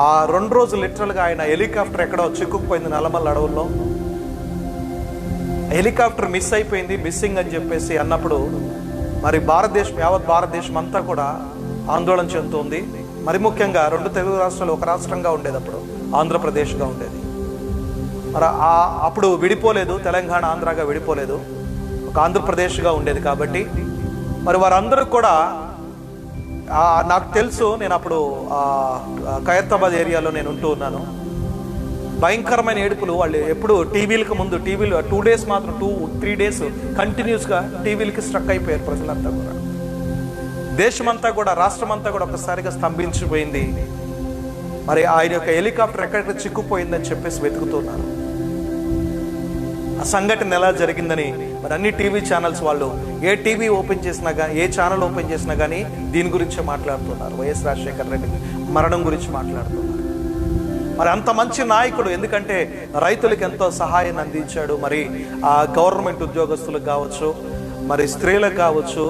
ఆ 2 రోజులు లిటరల్గా ఆయన హెలికాప్టర్ ఎక్కడో చిక్కుకుపోయింది నల్లమల్ల అడవుల్లో. హెలికాప్టర్ మిస్ అయిపోయింది, మిస్సింగ్ అని చెప్పేసి అన్నప్పుడు మరి యావత్ భారతదేశం అంతా కూడా ఆందోళన చెందుతుంది. మరి ముఖ్యంగా 2 తెలుగు రాష్ట్రాలు ఒక రాష్ట్రంగా ఉండేది, అప్పుడు ఆంధ్రప్రదేశ్గా ఉండేది. మరి అప్పుడు విడిపోలేదు, తెలంగాణ ఆంధ్రగా విడిపోలేదు, ఒక ఆంధ్రప్రదేశ్గా ఉండేది. కాబట్టి మరి వారందరూ కూడా నాకు తెలుసు, నేను అప్పుడు ఖైరతాబాద్ ఏరియాలో నేను ఉంటూ ఉన్నాను. భయంకరమైన ఏడుపులు. వాళ్ళు ఎప్పుడు టీవీలు 2 days మాత్రం 2-3 days కంటిన్యూస్గా టీవీలకి స్ట్రక్ అయిపోయారు ప్రజలంతా కూడా. దేశమంతా కూడా, రాష్ట్రం అంతా కూడా ఒకసారిగా స్తంభించిపోయింది. మరి ఆయన యొక్క హెలికాప్టర్ ఎక్కడ చిక్కుపోయిందని చెప్పేసి వెతుకుతున్నారు. ఆ సంఘటన ఎలా జరిగిందని మరి అన్ని టీవీ ఛానల్స్ వాళ్ళు ఏ టీవీ ఓపెన్ చేసినా కానీ, ఏ ఛానల్ ఓపెన్ చేసినా కానీ దీని గురించి మాట్లాడుతున్నారు. వైఎస్ రాజశేఖర రెడ్డి మరణం గురించి మాట్లాడుతున్నారు. మరి అంత మంచి నాయకుడు, ఎందుకంటే రైతులకు ఎంతో సహాయాన్ని అందించాడు. మరి ఆ గవర్నమెంట్ ఉద్యోగస్తులకు కావచ్చు, మరి స్త్రీలకు కావచ్చు,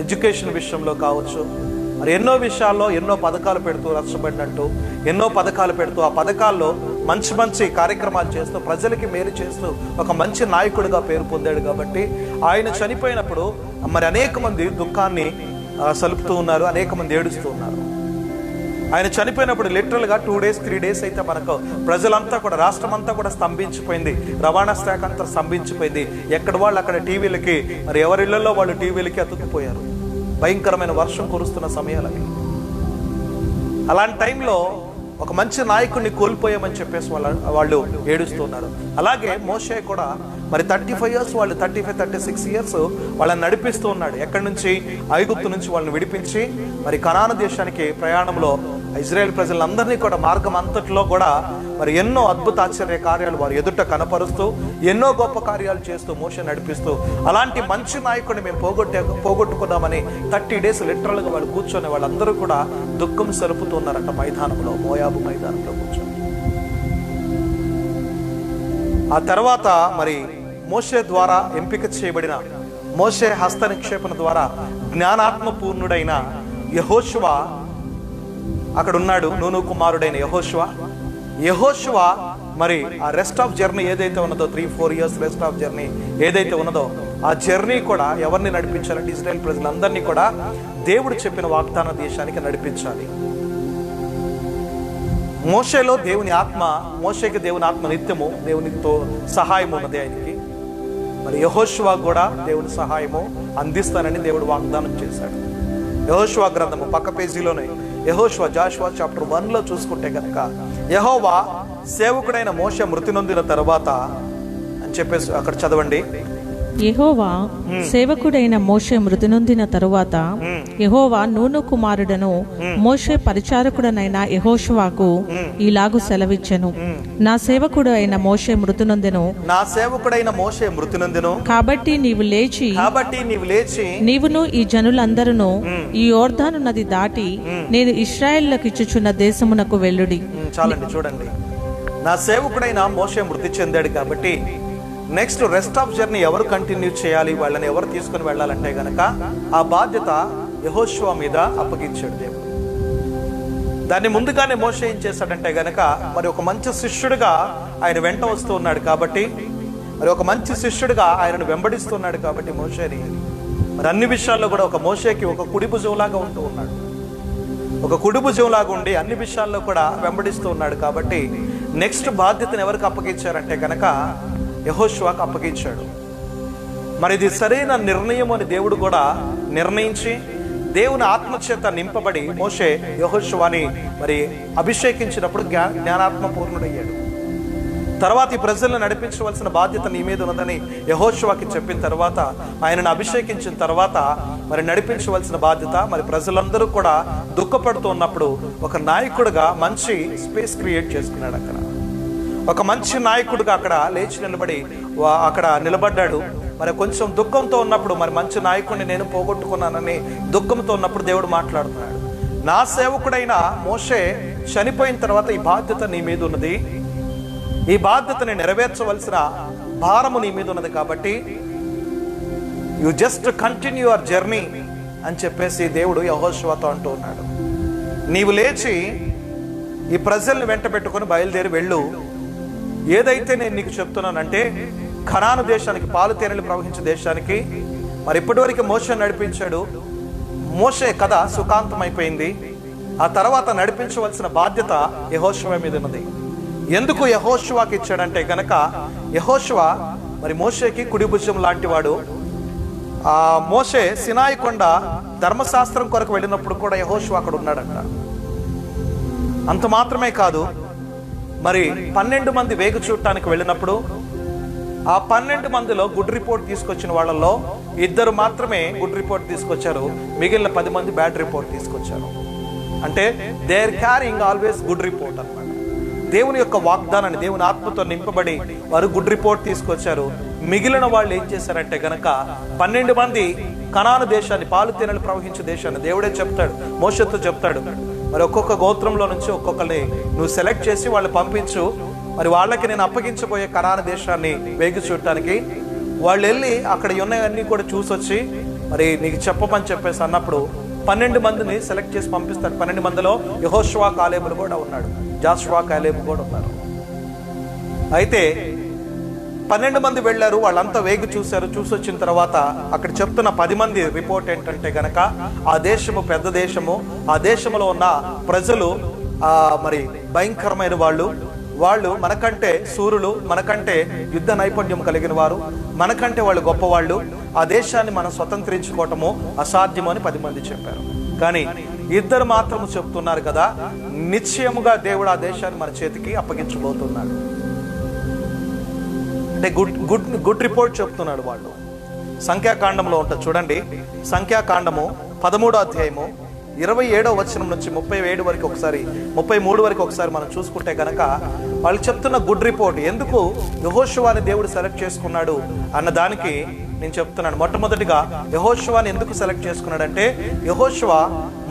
ఎడ్యుకేషన్ విషయంలో కావచ్చు, మరి ఎన్నో విషయాల్లో ఎన్నో పథకాలు పెడుతూ, రక్షబడినట్టు ఎన్నో పథకాలు పెడుతూ, ఆ పథకాల్లో మంచి మంచి కార్యక్రమాలు చేస్తూ ప్రజలకి మేలు చేస్తూ ఒక మంచి నాయకుడిగా పేరు పొందాడు. కాబట్టి ఆయన చనిపోయినప్పుడు మరి అనేక మంది దుఃఖాన్ని సలుపుతూ ఉన్నారు, అనేక మంది ఏడుస్తూ ఉన్నారు. ఆయన చనిపోయినప్పుడు లిటరల్గా 2 days 3 days అయితే మనకు ప్రజలంతా కూడా, రాష్ట్రం అంతా కూడా స్తంభించిపోయింది. రవాణా శాఖ అంతా స్తంభించిపోయింది. ఎక్కడ వాళ్ళు అక్కడ టీవీలకి, మరి ఎవరిళ్లలో వాళ్ళు టీవీలకి అతుక్కుపోయారు. భయంకరమైన వర్షం కురుస్తున్న సమయాలకి. అలాంటి టైంలో ఒక మంచి నాయకుడిని కోల్పోయామని చెప్పేసి వాళ్ళు ఏడుస్తున్నారు. అలాగే మోషే కూడా మరి 35 years, వాళ్ళు 35-36 years వాళ్ళని నడిపిస్తూ ఉన్నాడు. ఎక్కడి నుంచి? ఐగుప్తు నుంచి వాళ్ళని విడిపించి మరి కనాను దేశానికి ప్రయాణంలో ఇజ్రాయెల్ ప్రజలందరినీ కూడా మార్గం అంతట్లో కూడా మరి ఎన్నో అద్భుత ఆశ్చర్య కార్యాలు వారు ఎదుట కనపరుస్తూ, ఎన్నో గొప్ప కార్యాలు చేస్తూ మోషే నడిపిస్తూ, అలాంటి మంచి నాయకుడిని మేము పోగొట్టుకున్నామని 30 days లిటరల్గా వాళ్ళు కూర్చొని వాళ్ళందరూ కూడా దుఃఖం సలుపుతున్నారంట మైదానంలో, మోయాబు మైదానంలో కూర్చొని. ఆ తర్వాత మరి మోషే ద్వారా ఎంపిక చేయబడిన, మోషే హస్త నిక్షేపణ ద్వారా జ్ఞానాత్మ పూర్ణుడైన యెహోషువ అక్కడ ఉన్నాడు. నూను కుమారుడైన యెహోషువ మరి ఆ రెస్ట్ ఆఫ్ జర్నీ ఏదైతే ఉన్నదో, 3-4 years రెస్ట్ ఆఫ్ జర్నీ ఏదైతే ఉన్నదో, ఆ జర్నీ కూడా ఎవరిని నడిపించాలంటే ఇజ్రాయెల్ ప్రజలందరినీ కూడా దేవుడు చెప్పిన వాగ్దాన దేశానికి నడిపించాలి. మోషేలో దేవుని ఆత్మ, మోషేకి దేవుని ఆత్మ నిత్యము దేవునితో సహాయం ఉన్నది ఆయనకి. మరి యెహోషువ కూడా దేవుని సహాయము అందిస్తానని దేవుడు వాగ్దానం చేశాడు. యెహోషువ గ్రంథము పక్క పేజీలోనే జాషువా చాప్టర్ 1లో చూసుకుంటే కనుక, యెహోవా సేవకుడైన మోషే మృతి నొందిన తర్వాత అని చెప్పేసి అక్కడ చదవండి. యెహోవా సేవకుడైన మోషే మృతి నొందిన తరువాత యెహోవా నూను కుమారుడను మోషే పరిచారకుడనైన యెహోషువాకు ఇలాగు సెలవిచ్చెను, నా సేవకుడు అయిన మోషే మృతి నొందెను, నా సేవకుడైన మోషే మృతి నొందెను, కాబట్టి నీవు లేచి నీవును ఈ జనులందరూ ఈ యోర్దాను నది దాటి నేను ఇశ్రాయేలులకు ఇచ్చుచున్న దేశమునకు వెళ్ళుడి. చాలండి, చూడండి, నా సేవకుడైన మోషే మృతి చెందాడు కాబట్టి నెక్స్ట్ రెస్ట్ ఆఫ్ జర్నీ ఎవరు కంటిన్యూ చేయాలి, వాళ్ళని ఎవరు తీసుకుని వెళ్ళాలంటే గనక ఆ బాధ్యత యెహోషువ మీద అప్పగించాడు దేవుడు. దాన్ని ముందుగానే మోషే ఏం చేశాడంటే గనక మరి ఒక మంచి శిష్యుడిగా ఆయన వెంట వస్తూ ఉన్నాడు కాబట్టి, మరి ఒక మంచి శిష్యుడిగా ఆయనను వెంబడిస్తున్నాడు కాబట్టి మోషేని మరి అన్ని విషయాల్లో కూడా ఒక మోషేకి ఒక కుడి భుజంలాగా ఉంటూ ఉన్నాడు, ఒక కుడి భుజంలాగా ఉండి అన్ని విషయాల్లో కూడా వెంబడిస్తూ ఉన్నాడు. కాబట్టి నెక్స్ట్ బాధ్యతను ఎవరికి అప్పగించారంటే కనుక యెహోషువకు అప్పగించాడు. మరి ఇది సరైన నిర్ణయం అని దేవుడు కూడా నిర్ణయించి దేవుని ఆత్మచేత నింపబడి మోషే యెహోషువని మరి అభిషేకించినప్పుడు జ్ఞానాత్మ పూర్ణుడయ్యాడు. తర్వాత ఈ ప్రజలను నడిపించవలసిన బాధ్యత నీ మీద ఉన్నదని యెహోషువకి చెప్పిన తర్వాత, ఆయనను అభిషేకించిన తర్వాత మరి నడిపించవలసిన బాధ్యత మరి ప్రజలందరూ కూడా దుఃఖపడుతూ ఉన్నప్పుడు ఒక నాయకుడిగా మంచి స్పేస్ క్రియేట్ చేసుకున్నాడు. అక్కడ ఒక మంచి నాయకుడిగా అక్కడ లేచి నిలబడి అక్కడ నిలబడ్డాడు. మరి కొంచెం దుఃఖంతో ఉన్నప్పుడు మరి మంచి నాయకుడిని నేను పోగొట్టుకున్నానని దుఃఖంతో ఉన్నప్పుడు దేవుడు మాట్లాడుతున్నాడు, నా సేవకుడైన మోషే చనిపోయిన తర్వాత ఈ బాధ్యత నీ మీద ఉన్నది, ఈ బాధ్యతని నెరవేర్చవలసిన భారము నీ మీద ఉన్నది, కాబట్టి you just continue your journey అని చెప్పేసి దేవుడు యెహోషువతో అంటూ ఉన్నాడు. నీవు లేచి ఈ ప్రజల్ని వెంట పెట్టుకుని బయలుదేరి వెళ్ళు. ఏదైతే నేను నీకు చెప్తున్నానంటే కనాను దేశానికి, పాలు తేనెలు ప్రవహించే దేశానికి మరి ఇప్పటివరకు మోషే నడిపించాడు. మోషే కథ సుఖాంతం అయిపోయింది. ఆ తర్వాత నడిపించవలసిన బాధ్యత యెహోషువ మీద ఉన్నది. ఎందుకు యెహోషువకి ఇచ్చాడంటే గనక యెహోషువ మరి మోషేకి కుడి భుజం లాంటి వాడు. ఆ మోషే సినాయి కొండ ధర్మశాస్త్రం కొరకు వెళ్ళినప్పుడు కూడా యెహోషువ అక్కడ ఉన్నాడంట. అంత మాత్రమే కాదు, మరి 12 మంది వేగు చూడటానికి వెళ్ళినప్పుడు ఆ 12 మందిలో గుడ్ రిపోర్ట్ తీసుకొచ్చిన వాళ్ళల్లో 2 మాత్రమే గుడ్ రిపోర్ట్ తీసుకొచ్చారు, మిగిలిన 10 మంది బ్యాడ్ రిపోర్ట్ తీసుకొచ్చారు. అంటే they are carrying always good report అన్నమాట. దేవుని యొక్క వాగ్దానాన్ని, దేవుని ఆత్మతో నింపబడి వారు గుడ్ రిపోర్ట్ తీసుకొచ్చారు. మిగిలిన వాళ్ళు ఏం చేశారంటే గనక 12 మంది కనాను దేశాన్ని, పాలు తేనెలు ప్రవహించే దేశాన్ని దేవుడే చెప్తాడు, మోషేతో చెప్తాడు, మరి ఒక్కొక్క గోత్రంలో నుంచి ఒక్కొక్కరిని నువ్వు సెలెక్ట్ చేసి వాళ్ళు పంపించు, మరి వాళ్ళకి నేను అప్పగించబోయే కనాను దేశాన్ని వేగి చూడటానికి. వాళ్ళు వెళ్ళి అక్కడ ఉన్నవన్నీ కూడా చూసొచ్చి మరి నీకు చెప్పమని చెప్పేసి అన్నప్పుడు 12 మందిని సెలెక్ట్ చేసి పంపిస్తాడు. 12 మందిలో యెహోషువ, కాలేబులు కూడా ఉన్నాడు, జాషువా, కాలేబు కూడా ఉన్నారు. అయితే 12 మంది వెళ్ళారు, వాళ్ళంతా వేగి చూశారు. చూసొచ్చిన తర్వాత అక్కడ చెప్తున్న 10 మంది రిపోర్ట్ ఏంటంటే గనక ఆ దేశము పెద్ద దేశము, ఆ దేశంలో ఉన్న ప్రజలు మరి భయంకరమైన వాళ్ళు మనకంటే సూరులు, మనకంటే యుద్ధ నైపుణ్యం కలిగిన వారు, మనకంటే వాళ్ళు గొప్పవాళ్ళు, ఆ దేశాన్ని మనం స్వతంత్రించుకోవటము అసాధ్యము అని 10 మంది చెప్పారు. కానీ 2 మాత్రము చెప్తున్నారు కదా, నిశ్చయముగా దేవుడు ఆ దేశాన్ని మన చేతికి అప్పగించబోతున్నాడు. అంటే గుడ్ రిపోర్ట్ చెప్తున్నాడు వాళ్ళు. సంఖ్యాకాండంలో ఉంటుంది చూడండి, సంఖ్యాకాండము 13వ అధ్యాయము 27వ వచనం నుంచి 37 వరకు ఒకసారి, 33 వరకు ఒకసారి మనం చూసుకుంటే గనక వాళ్ళు చెప్తున్న గుడ్ రిపోర్ట్. ఎందుకు యెహోషువని దేవుడు సెలెక్ట్ చేసుకున్నాడు అన్న దానికి నేను చెప్తున్నాను. మొట్టమొదటిగా యెహోషువని ఎందుకు సెలెక్ట్ చేసుకున్నాడంటే, యెహోషువ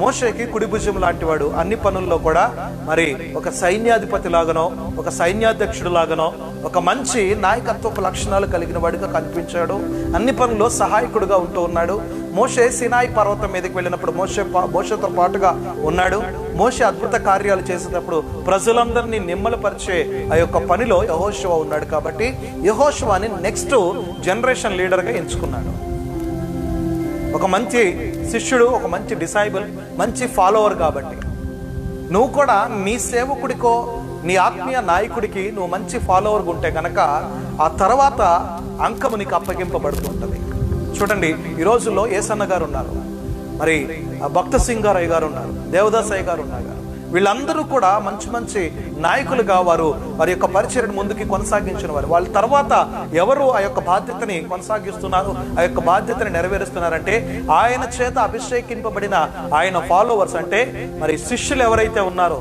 మోషేకి కుడి భుజం లాంటి వాడు. అన్ని పనుల్లో కూడా మరి ఒక సైన్యాధిపతి లాగానో, ఒక సైన్యాధ్యక్షుడు లాగానో, ఒక మంచి నాయకత్వపు లక్షణాలు కలిగిన వాడిగా కనిపించాడు. అన్ని పనుల్లో సహాయకుడుగా ఉంటూ ఉన్నాడు. మోషే సినాయి పర్వతం మీదకి వెళ్ళినప్పుడు మోషేతో పాటుగా ఉన్నాడు. మోషే అద్భుత కార్యాలు చేసేటప్పుడు ప్రజలందరినీ నిమ్మలపరిచే ఆ యొక్క పనిలో యెహోషువ ఉన్నాడు. కాబట్టి యెహోషువని నెక్స్ట్ జనరేషన్ లీడర్గా ఎంచుకున్నాడు. ఒక మంచి శిష్యుడు, ఒక మంచి డిసైబుల్, మంచి ఫాలోవర్. కాబట్టి నువ్వు కూడా నీ సేవకుడికో, నీ ఆత్మీయ నాయకుడికి నువ్వు మంచి ఫాలోవర్గా ఉంటే కనుక ఆ తర్వాత అంకము నీకు అప్పగింపబడుతుంటుంది. చూడండి, ఈ రోజుల్లో ఏసన్న గారు ఉన్నారు, మరి భక్త సింగారయ్య గారు ఉన్నారు, దేవదాస్ అయ్య గారు ఉన్నారు, వీళ్ళందరూ కూడా మంచి మంచి నాయకులుగా వారి యొక్క పరిచర్యను ముందుకి కొనసాగించిన వారు. వాళ్ళ తర్వాత ఎవరు ఆ యొక్క బాధ్యతని కొనసాగిస్తున్నారు, ఆ యొక్క బాధ్యతని నెరవేరుస్తున్నారంటే ఆయన చేత అభిషేకింపబడిన ఆయన ఫాలోవర్స్, అంటే మరి శిష్యులు ఎవరైతే ఉన్నారో,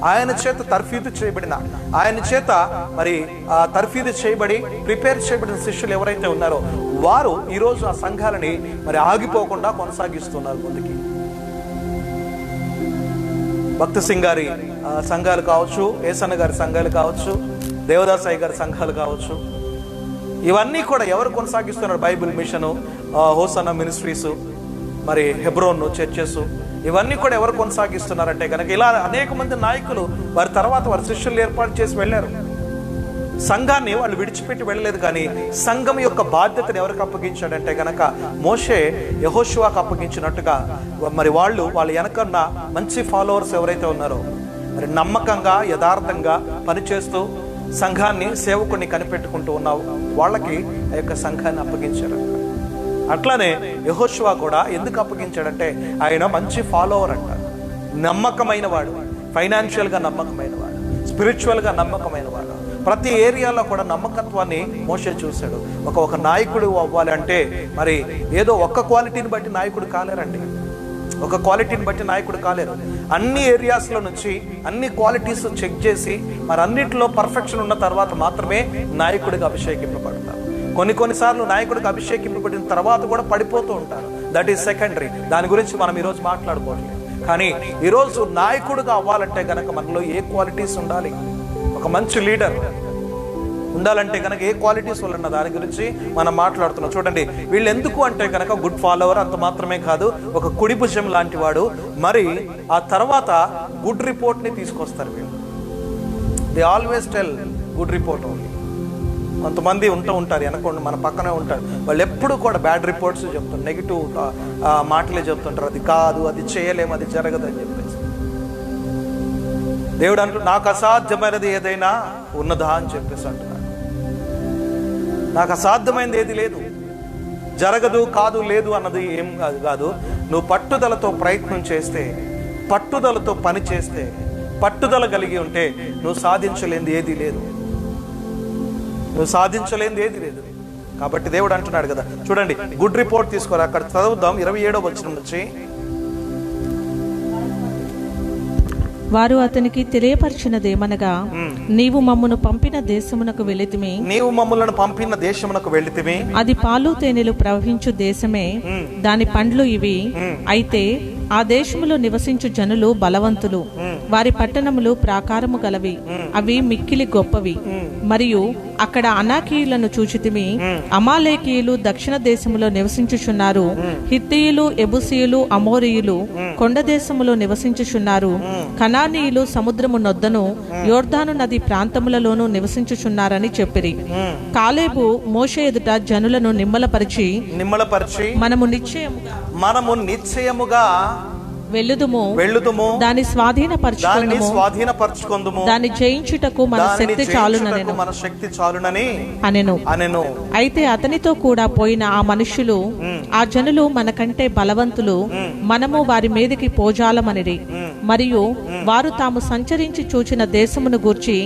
ఆయన చేత తర్ఫీదు చేయబడిన, ఆయన చేత మరి తర్ఫీదు చేయబడి ప్రిపేర్ చేయబడిన శిష్యులు ఎవరైతే ఉన్నారో వారు ఈరోజు ఆ సంఘాలని మరి ఆగిపోకుండా కొనసాగిస్తున్నారు ముందుకి. భక్త సింగ్ గారి సంఘాలు కావచ్చు, ఏసన్న గారి సంఘాలు కావచ్చు, దేవదాసాయి గారి సంఘాలు కావచ్చు, ఇవన్నీ కూడా ఎవరు కొనసాగిస్తున్నారు? బైబిల్ మిషను, హోసన్న మినిస్ట్రీస్, మరి హెబ్రోన్ చర్చెస్, ఇవన్నీ కూడా ఎవరు కొనసాగిస్తున్నారంటే కనుక ఇలా అనేక మంది నాయకులు వారి తర్వాత వారి శిష్యులు ఏర్పాటు చేసి వెళ్ళారు. సంఘాన్ని వాళ్ళు విడిచిపెట్టి వెళ్ళలేదు, కానీ సంఘం యొక్క బాధ్యతను ఎవరికి అప్పగించాడంటే గనక మోషే యెహోషువకు అప్పగించినట్టుగా మరి వాళ్ళ వెనకన్న మంచి ఫాలోవర్స్ ఎవరైతే ఉన్నారో మరి నమ్మకంగా యథార్థంగా పనిచేస్తూ సంఘాన్ని సేవకుడిని కనిపెట్టుకుంటూ ఉన్నావు వాళ్ళకి ఆ యొక్క సంఘాన్ని అప్పగించారు. అట్లానే యెహోషువ కూడా ఎందుకు అప్పగించాడంటే ఆయన మంచి ఫాలోవర్ అంట, నమ్మకమైన వాడు, ఫైనాన్షియల్గా నమ్మకమైన వాడు, స్పిరిచువల్గా నమ్మకమైన వాడు. ప్రతి ఏరియాలో కూడా నమ్మకత్వాన్ని మోషే చూశాడు. ఒక నాయకుడు అవ్వాలి అంటే మరి ఏదో ఒక్క క్వాలిటీని బట్టి నాయకుడు కాలేరండి, ఒక క్వాలిటీని బట్టి నాయకుడు కాలేరు. అన్ని ఏరియాస్లో నుంచి అన్ని క్వాలిటీస్ చెక్ చేసి మరి అన్నిటిలో పర్ఫెక్షన్ ఉన్న తర్వాత మాత్రమే నాయకుడిగా అభిషేకింపబడతారు. కొన్నిసార్లు నాయకుడికి అభిషేకింపబడిన తర్వాత కూడా పడిపోతూ ఉంటారు, దట్ ఈస్ సెకండరీ. దాని గురించి మనం ఈరోజు మాట్లాడుకోవట్లేదు. కానీ ఈరోజు నాయకుడిగా అవ్వాలంటే గనక మనలో ఏ క్వాలిటీస్ ఉండాలి? ఒక మంచి లీడర్ ఉండాలంటే కనుక ఏ క్వాలిటీస్ వల్ల దాని గురించి మనం మాట్లాడుతున్నాం. చూడండి, వీళ్ళు ఎందుకు అంటే కనుక గుడ్ ఫాలోవర్ అంత మాత్రమే కాదు, ఒక కుడి భుజం లాంటి వాడు. మరి ఆ తర్వాత గుడ్ రిపోర్ట్ని తీసుకొస్తారు వీళ్ళు. They always tell good report only. కొంతమంది ఉంటారు వెనకుండా మన పక్కనే ఉంటారు, వాళ్ళు ఎప్పుడు కూడా బ్యాడ్ రిపోర్ట్స్ చెప్తారు, నెగిటివ్ మాటలే చెప్తుంటారు. అది కాదు, అది చేయలేము, అది జరగదు అని చెప్పేసి. దేవుడు అంటూ నాకు అసాధ్యమైనది ఏదైనా ఉన్నదా అని చెప్పేసి అంటున్నాడు. నాకు అసాధ్యమైనది ఏది లేదు, జరగదు, కాదు, లేదు అన్నది ఏం కాదు. నువ్వు పట్టుదలతో ప్రయత్నం చేస్తే, పట్టుదలతో పని చేస్తే, పట్టుదల కలిగి ఉంటే నువ్వు సాధించలేనిది ఏది లేదు, నువ్వు సాధించలేనిది ఏది లేదు. కాబట్టి దేవుడు అంటున్నాడు కదా, చూడండి గుడ్ రిపోర్ట్ తీసుకోరా. అక్కడ చదువుదాం 27వ వచనం నుంచి. వారు అతనికి తెలియపరిచినదేమనగా, నీవు మమ్మను పంపిన దేశమునకు వెళితిమి, నీవు మమ్మలను పంపిన దేశమునకు వెళితిమి, అది పాలు తేనెలు ప్రవహించు దేశమే, దాని పండ్లు ఇవి. అయితే ఆ దేశములో నివసించు జనులు బలవంతులు, వారి పట్టణములు ప్రాకారము గలవి, అవి మిక్కిలి గొప్పవి. మరియు అక్కడ అనాకీయులను చూచితిమి, అమాలేకీయులు దక్షిణ దేశములో నివసించుచున్నారు, హిత్తీయులు, ఎబుసీయులు, అమోరీయులు కొండ దేశములో నివసించుచున్నారు, కనానీయులు సముద్రము నొద్దను యోర్దాను నది ప్రాంతములలోనూ నివసించుచున్నారని చెప్పిరి. కాలేబు మోషే ఎదుట జనులను నిమ్మలపరిచి మనము నిశ్చయముగా వెళ్ళుదుము, దాని స్వాధీనపరచుకొందుము, దాన్ని జయించుటకు మన శక్తి చాలునని అనెను. అయితే అతనితో కూడా పోయిన ఆ మనుష్యులు, ఆ జనులు మనకంటే బలవంతులు, మనము వారి మీదకి పోజాలమనిరి. మరియు వారు తాము సంచరించి చూచిన దేశమును గూర్చి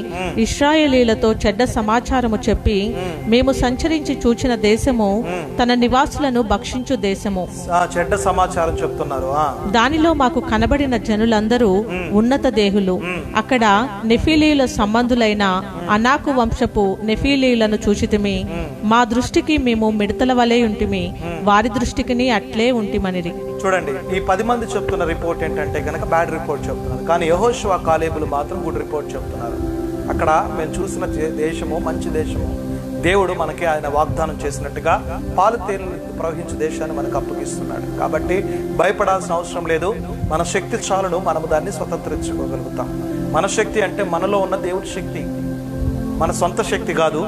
ఇశ్రాయేలీలతో చెడ్డ సమాచారము చెప్పి, మేము సంచరించి చూచిన దేశము తన నివాసులను భక్షించు దేశము, చెడ్డ సమాచారం చెప్తున్నారు. దానిలో మాకు కనబడిన జనులందరూ ఉన్నత దేహులు. అక్కడ నెఫీలీల సంబంధులైన అనాకు వంశపు నెఫీలీలను చూచితిమి. మా దృష్టికి మేము మిడతల వలె ఉంటిమి, వారి దృష్టికి అట్లే ఉంటిమనిరి. చూడండి, ఈ 10 మంది చెప్తున్న రిపోర్ట్ ఏంటంటే కనుక బ్యాడ్ రిపోర్ట్ చెప్తున్నారు, కానీ యెహోషువ కాలేబులు మాత్రం గుడ్ రిపోర్ట్ చెప్తున్నారు. అక్కడ మేము చూసిన దేశము మంచి దేశము, దేవుడు మనకి ఆయన వాగ్దానం చేసినట్టుగా పాలు తేనెలు ప్రవహించే దేశాన్ని మనకు అప్పగిస్తున్నాడు. కాబట్టి భయపడాల్సిన అవసరం లేదు. మన శక్తి చాలును, మనము దాన్ని స్వతంత్రించుకోగలుగుతాం. మన శక్తి అంటే మనలో ఉన్న దేవుని శక్తి, మన సొంత శక్తి కాదు,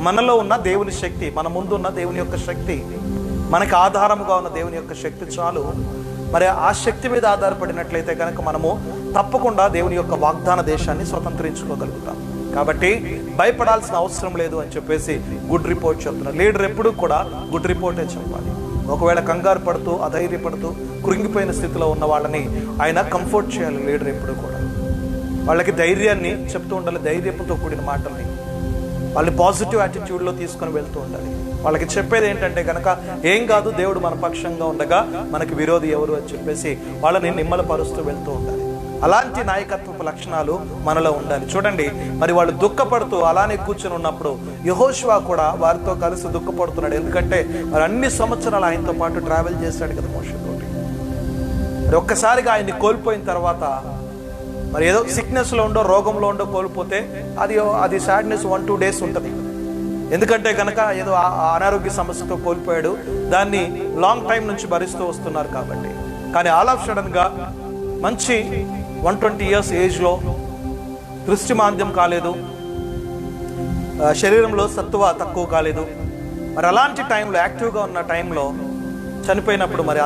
మనలో ఉన్న దేవుని శక్తి, మన ముందు ఉన్న దేవుని యొక్క శక్తి, మనకి ఆధారముగా ఉన్న దేవుని యొక్క శక్తి చాలు. మరి ఆ శక్తి మీద ఆధారపడినట్లయితే కనుక మనము తప్పకుండా దేవుని యొక్క వాగ్దాన దేశాన్ని స్వతంత్రించుకోగలుగుతాం. కాబట్టి భయపడాల్సిన అవసరం లేదు అని చెప్పేసి గుడ్ రిపోర్ట్ చెప్తున్నారు. లీడర్ ఎప్పుడు కూడా గుడ్ రిపోర్టే చెప్పాలి. ఒకవేళ కంగారు పడుతూ, అధైర్యపడుతూ, కృంగిపోయిన స్థితిలో ఉన్న వాళ్ళని ఆయన కంఫర్ట్ చేయాలి. లీడర్ ఎప్పుడు కూడా వాళ్ళకి ధైర్యాన్ని చెప్తూ ఉండాలి, ధైర్యంతో కూడిన మాటల్ని, వాళ్ళని పాజిటివ్ యాటిట్యూడ్లో తీసుకొని వెళ్తూ ఉండాలి. వాళ్ళకి చెప్పేది ఏంటంటే కనుక ఏం కాదు, దేవుడు మన పక్షంగా ఉండగా మనకి విరోధి ఎవరు అని చెప్పేసి వాళ్ళని నిమ్మలపరుస్తూ వెళ్తూ ఉండాలి. అలాంటి నాయకత్వపు లక్షణాలు మనలో ఉండాలి. చూడండి, మరి వాళ్ళు దుఃఖపడుతూ అలానే కూర్చొని ఉన్నప్పుడు యెహోషువ కూడా వారితో కలిసి దుఃఖపడుతున్నాడు. ఎందుకంటే మరి అన్ని సంవత్సరాలు ఆయనతో పాటు ట్రావెల్ చేశాడు కదా మోషేతోటి. మరి ఒక్కసారిగా ఆయన్ని కోల్పోయిన తర్వాత, మరి ఏదో సిక్నెస్లో ఉండో రోగంలో ఉండో కోల్పోతే అది సాడ్నెస్ 1-2 days ఉంటుంది. ఎందుకంటే కనుక ఏదో అనారోగ్య సమస్యతో కోల్పోయాడు, దాన్ని లాంగ్ టైం నుంచి భరిస్తూ వస్తున్నారు కాబట్టి. కానీ ఆల్ ఆఫ్ సడన్గా మంచి 120 years ఏజ్లో దృష్టి మాంద్యం కాలేదు, శరీరంలో సత్తువ తక్కువ కాలేదు. మరి అలాంటి టైంలో, యాక్టివ్గా ఉన్న టైంలో చనిపోయినప్పుడు మరి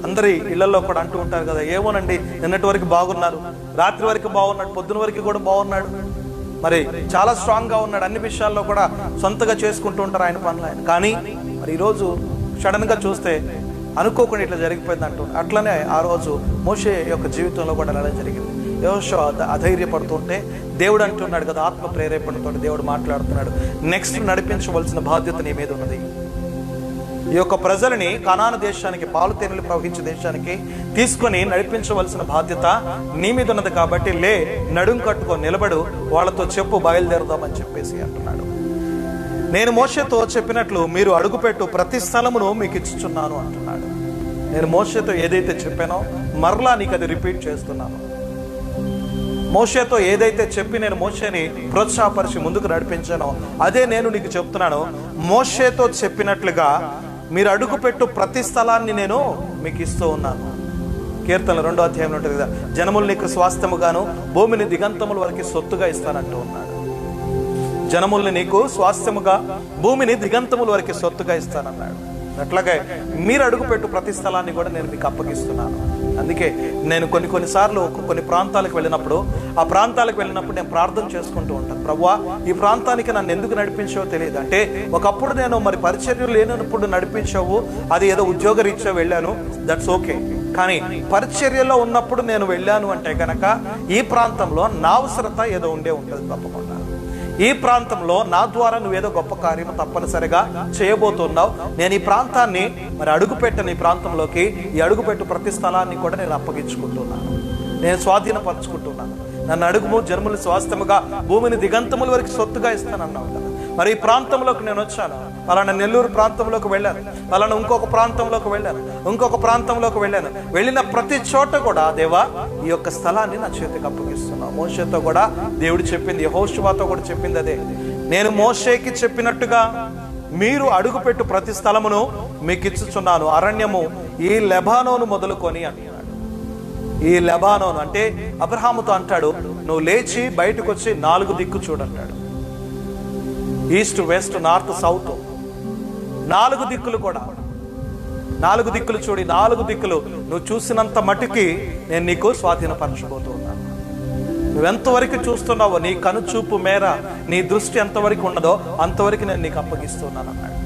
అందరి ఇళ్లలో కూడా అంటూ ఉంటారు కదా, ఏమోనండి నిన్నటి వరకు బాగున్నారు, రాత్రి వరకు బాగున్నాడు, పొద్దున వరకు కూడా బాగున్నాడు, మరి చాలా స్ట్రాంగ్గా ఉన్నాడు, అన్ని విషయాల్లో కూడా సొంతగా చేసుకుంటూ ఉంటారు ఆయన పనులు ఆయన. కానీ మరి ఈరోజు సడన్గా చూస్తే అనుకోకుండా ఇట్లా జరిగిపోయింది అంటూ. అట్లనే ఆ రోజు మోషే యొక్క జీవితంలో కూడా అలా జరిగింది. యెహోషువ అధైర్యపడుతుంటే దేవుడు అంటున్నాడు కదా, ఆత్మ ప్రేరేపణతో దేవుడు మాట్లాడుతున్నాడు, నెక్స్ట్ నడిపించవలసిన బాధ్యత నీ మీద ఉన్నది. ఈ యొక్క ప్రజలని కనాను దేశానికి, పాలు తేనెలు ప్రవహించే దేశానికి తీసుకొని నడిపించవలసిన బాధ్యత నీ మీద ఉన్నది. కాబట్టి లే, నడుం కట్టుకొని నిలబడు, వాళ్ళతో చెప్పు బయలుదేరదామని చెప్పేసి అంటున్నాడు. నేను మోషేతో చెప్పినట్లు మీరు అడుగుపెట్టు ప్రతి స్థలమును మీకు ఇచ్చుచున్నాను అంటున్నాడు. నేను మోషేతో ఏదైతే చెప్పానో మరలా నీకు అది రిపీట్ చేస్తున్నాను. మోషేతో ఏదైతే చెప్పి నేను మోషేని ప్రోత్సాహపరిచి ముందుకు నడిపించానో అదే నేను నీకు చెప్తున్నాను. మోషేతో చెప్పినట్లుగా మీరు అడుగుపెట్టు ప్రతి స్థలాన్ని నేను మీకు ఇస్తూ ఉన్నాను. కీర్తనలు 2వ అధ్యాయంలో ఉంటుంది కదా, జనములు నీకు స్వాస్థ్యముగాను భూమిని దిగంతముల వరకు సొత్తుగా ఇస్తానంటూ ఉన్నాడు. జనముల్ని నీకు స్వాస్థ్యముగా, భూమిని దిగంతముల వరకు సొత్తుగా ఇస్తానన్నాడు. అట్లాగే మీరు అడుగుపెట్టు ప్రతి స్థలాన్ని కూడా నేను మీకు అప్పగిస్తున్నాను. అందుకే నేను కొన్నిసార్లు కొన్ని ప్రాంతాలకు వెళ్ళినప్పుడు నేను ప్రార్థన చేసుకుంటూ ఉంటాను, ప్రభువా ఈ ప్రాంతానికి నన్ను ఎందుకు నడిపించావో తెలియదు. అంటే ఒకప్పుడు నేను మరి పరిచర్యలు లేనప్పుడు నడిపించావు, అది ఏదో ఉద్యోగరీత్యా వెళ్ళాను, దట్స్ ఓకే. కానీ పరిచర్యలో ఉన్నప్పుడు నేను వెళ్ళాను అంటే కనుక ఈ ప్రాంతంలో నా అవసరత ఏదో ఉంటుంది తప్పకుండా. ఈ ప్రాంతంలో నా ద్వారా నువ్వేదో గొప్ప కార్యము తప్పనిసరిగా చేయబోతున్నావు. నేను ఈ ప్రాంతాన్ని మరి అడుగుపెట్టను, ఈ ప్రాంతంలోకి ఈ అడుగుపెట్టు ప్రతి స్థలాన్ని కూడా నేను అప్పగించుకుంటున్నాను, నేను స్వాధీనపరచుకుంటున్నాను. నన్ను అడుగుము, జన్మలు స్వాస్థ్యముగా భూమిని దిగంతముల వరకు సొత్తుగా ఇస్తానన్నావు కదా. మరి ఈ ప్రాంతంలోకి నేను వచ్చాను, పలానా నెల్లూరు ప్రాంతంలోకి వెళ్ళాను, పలానా ఇంకొక ప్రాంతంలోకి వెళ్ళాను. వెళ్ళిన ప్రతి చోట కూడా దేవా ఈ యొక్క స్థలాన్ని నా చేతికి అప్పగిస్తున్నావు. మోషేతో కూడా దేవుడు చెప్పింది, యెహోషువతో కూడా చెప్పింది అదే. నేను మోషేకి చెప్పినట్టుగా మీరు అడుగుపెట్టు ప్రతి స్థలమును మీకు ఇచ్చుచున్నాను. అరణ్యము ఈ లెబానోను మొదలుకొని అంటున్నాడు. ఈ లెబానోను అంటే అబ్రహాముతో అంటాడు, నువ్వు లేచి బయటకు వచ్చి 4 దిక్కు చూడంటాడు. ఈస్ట్, వెస్ట్, నార్త్, సౌత్, 4 దిక్కులు కూడా, 4 దిక్కులు చూడి, 4 దిక్కులు నువ్వు చూసినంత మటుకి నేను నీకు స్వాధీనపరచబోతున్నాను. నువ్వెంతవరకు చూస్తున్నావో, నీ కనుచూపు మేర నీ దృష్టి ఎంతవరకు ఉన్నదో అంతవరకు నేను నీకు అప్పగిస్తున్నాను అన్నాడు.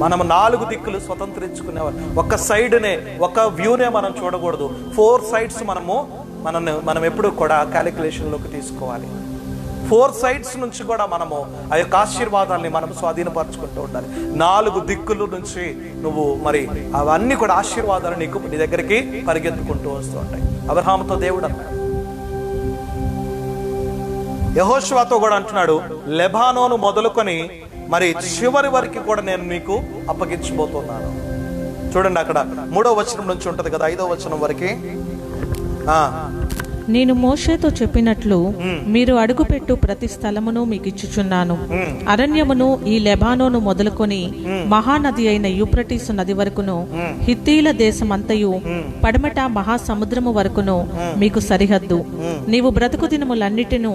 మనం 4 దిక్కులు స్వతంత్రించుకునేవారు. ఒక సైడ్నే, ఒక వ్యూనే మనం చూడకూడదు. 4 sides మనం ఎప్పుడు కూడా క్యాలిక్యులేషన్లోకి తీసుకోవాలి. 4 sides నుంచి కూడా మనము ఆ యొక్క ఆశీర్వాదాన్ని మనం స్వాధీనపరచుకుంటూ ఉండాలి. 4 దిక్కుల నుంచి నువ్వు మరి అవన్నీ కూడా ఆశీర్వాదాలు నీ దగ్గరికి పరిగెత్తుకుంటూ వస్తూ ఉంటాయి. అబ్రహాముతో దేవుడు అన్నాడు, యెహోషువతో కూడా అంటున్నాడు, లెబానోను మొదలుకొని మరి చివరి వరకు కూడా నేను మీకు అప్పగించబోతున్నాను. చూడండి, అక్కడ 3వ వచనం నుంచి ఉంటది కదా, 5వ వచనం వరకు. నేను మోషేతో చెప్పినట్లు మీరు అడుగుపెట్టు ప్రతి స్థలమును మీకు ఇచ్చుచున్నాను. అరణ్యమును ఈ లెబానోను మొదలుకొని మహానది అయిన యూఫ్రటీసు నది వరకును, హిత్తీల దేశమంతయు పడమట మహాసముద్రము వరకును మీకు సరిహద్దు. నీవు బ్రతుకు దినములన్నిటిను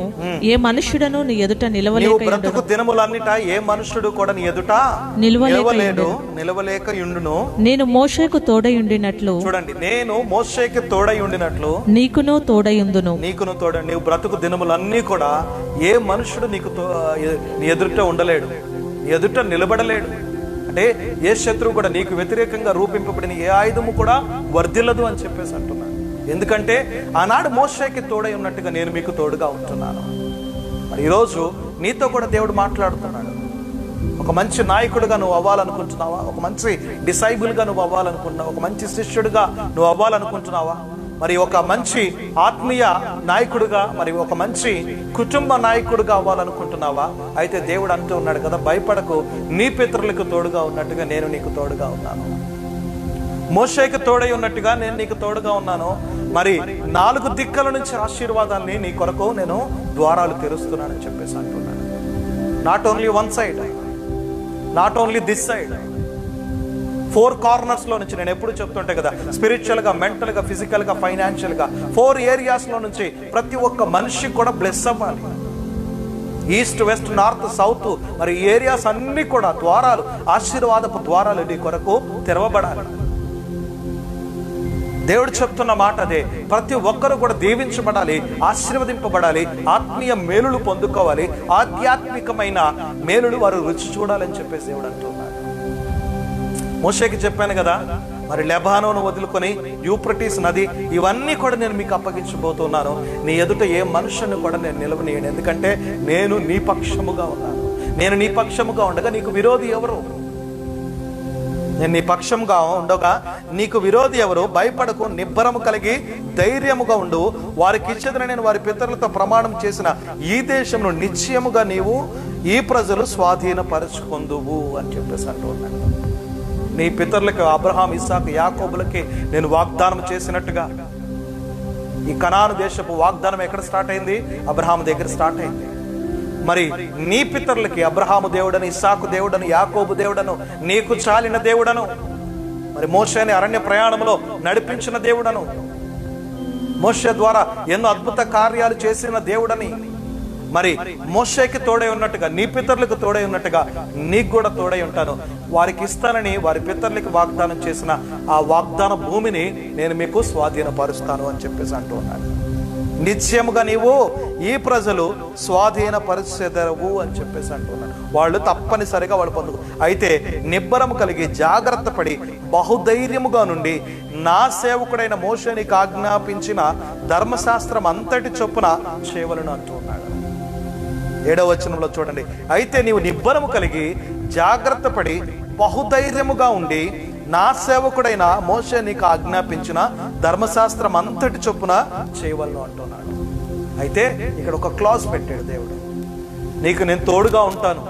ఏ మనుష్యుడను నీ ఎదుట నిలవలేకయుండును. నేను మోషేకు తోడయుండినట్లు, చూడండి, నేను మోషేకి తోడయుండినట్లు నీకును తోడయుండును. నీవు బ్రతుకు దినములన్నీ కూడా ఏ మనుషుడు నీ ఎదుట ఉండలేడు, నీ ఎదుట నిలబడలేడు. అంటే ఏ శత్రువు కూడా నీకు వ్యతిరేకంగా రూపింపబడిన ఏ ఆయుధము కూడా వర్ధిల్లదు అని చెప్పేసి అంటున్నాడు. ఎందుకంటే ఆనాడు మోషేకి తోడై ఉన్నట్టుగా నేను మీకు తోడుగా ఉంటున్నాను. మరి ఈరోజు నీతో కూడా దేవుడు మాట్లాడుతున్నాడు. ఒక మంచి నాయకుడిగా నువ్వు అవ్వాలనుకుంటున్నావా? ఒక మంచి డిసైబుల్గా నువ్వు అవ్వాలనుకుంటున్నావా? ఒక మంచి శిష్యుడిగా నువ్వు అవ్వాలనుకుంటున్నావా? మరి ఒక మంచి ఆత్మీయ నాయకుడిగా, మరి ఒక మంచి కుటుంబ నాయకుడిగా అవ్వాలనుకుంటున్నావా? అయితే దేవుడు అంటూ ఉన్నాడు కదా, భయపడకు, నీ పితరులకు తోడుగా ఉన్నట్టుగా నేను నీకు తోడుగా ఉన్నాను. మోషేకి తోడై ఉన్నట్టుగా నేను నీకు తోడుగా ఉన్నాను. మరి 4 దిక్కుల నుంచి ఆశీర్వాదాన్ని నీ కొరకు నేను ద్వారాలు తెరుస్తున్నానని చెప్పేసి అంటున్నాను. Not only one side, not only this side, 4 కార్నర్స్లో నుంచి. నేను ఎప్పుడు చెప్తుంటే కదా, స్పిరిచువల్గా, మెంటల్గా, ఫిజికల్గా, ఫైనాన్షియల్గా 4 ఏరియాస్లో నుంచి ప్రతి ఒక్క మనిషి కూడా బ్లెస్ అవ్వాలి. ఈస్ట్, వెస్ట్, నార్త్, సౌత్, మరి ఈ ఏరియాస్ అన్ని కూడా ద్వారాలు, ఆశీర్వాదపు ద్వారాలు నీ కొరకు తెరవబడాలి. దేవుడు చెప్తున్న మాట అదే. ప్రతి ఒక్కరు కూడా దీవించబడాలి, ఆశీర్వదింపబడాలి, ఆత్మీయ మేలులు పొందుకోవాలి, ఆధ్యాత్మికమైన మేలులు వారు రుచి చూడాలని చెప్పేసి దేవుడు అంటున్నాడు. మోషేకి చెప్పాను కదా, మరి లెబానోను వదులుకొని యూఫ్రటీస్ నది, ఇవన్నీ కూడా నేను మీకు అప్పగించబోతున్నాను. నీ ఎదుట ఏ మనుషుని కూడా నేను నిలవనీయను, ఎందుకంటే నేను నీ పక్షముగా ఉన్నాను. నేను నీ పక్షముగా ఉండగా నీకు విరోధి ఎవరు? నేను నీ పక్షంగా ఉండగా నీకు విరోధి ఎవరు? భయపడకు, నిబ్బరము కలిగి ధైర్యముగా ఉండు. వారికి ఇచ్చేదని నేను వారి పితరులతో ప్రమాణం చేసిన ఈ దేశంలో నిశ్చయముగా నీవు ఈ ప్రజలు స్వాధీనపరచుకొందువు అని చెప్పేసి అంటూ ఉన్నాను. నీ పితరులకు అబ్రహాం, ఇస్సాకు, యాకోబులకి నేను వాగ్దానం చేసినట్టుగా ఈ కనాను దేశపు వాగ్దానం ఎక్కడ స్టార్ట్ అయింది? అబ్రహాం దగ్గర స్టార్ట్ అయింది. మరి నీ పితరులకి అబ్రహాము దేవుడను, ఇస్సాకు దేవుడను, యాకోబు దేవుడను, నీకు చాలిన దేవుడను, మరి మోషేని అరణ్య ప్రయాణంలో నడిపించిన దేవుడను, మోషే ద్వారా ఎన్నో అద్భుత కార్యాలు చేసిన దేవుడని, మరి మోషేకి తోడై ఉన్నట్టుగా నీ పితరులకు తోడై ఉన్నట్టుగా నీకు కూడా తోడై ఉంటాను. వారికి ఇస్తానని వారి పితరులకు వాగ్దానం చేసిన ఆ వాగ్దాన భూమిని నేను మీకు స్వాధీనపరుస్తాను అని చెప్పేసి అంటూ ఉన్నాడు. నిశ్చయముగా నీవు ఈ ప్రజలు స్వాధీనపరిచెదరు అని చెప్పేసి అంటున్నాడు. వాళ్ళు తప్పనిసరిగా వాళ్ళు పొందు. అయితే నిబ్బరము కలిగి జాగ్రత్త పడి బహుధైర్యముగా నుండి నా సేవకుడైన మోషేనికి ఆజ్ఞాపించిన ధర్మశాస్త్రం అంతటి చొప్పున చేయవలను అంటూ ఉన్నాడు. 7వ వచనంలో చూడండి, అయితే నీవు నిబ్బరము కలిగి జాగ్రత్త పడి బహుధైర్యముగా ఉండి నా సేవకుడైన మోషే నీకు ఆజ్ఞాపించిన ధర్మశాస్త్రం అంతటి చొప్పున చేయవలను అంటున్నాడు. అయితే ఇక్కడ ఒక క్లాజ్ పెట్టాడు దేవుడు, నీకు నేను తోడుగా ఉంటాను,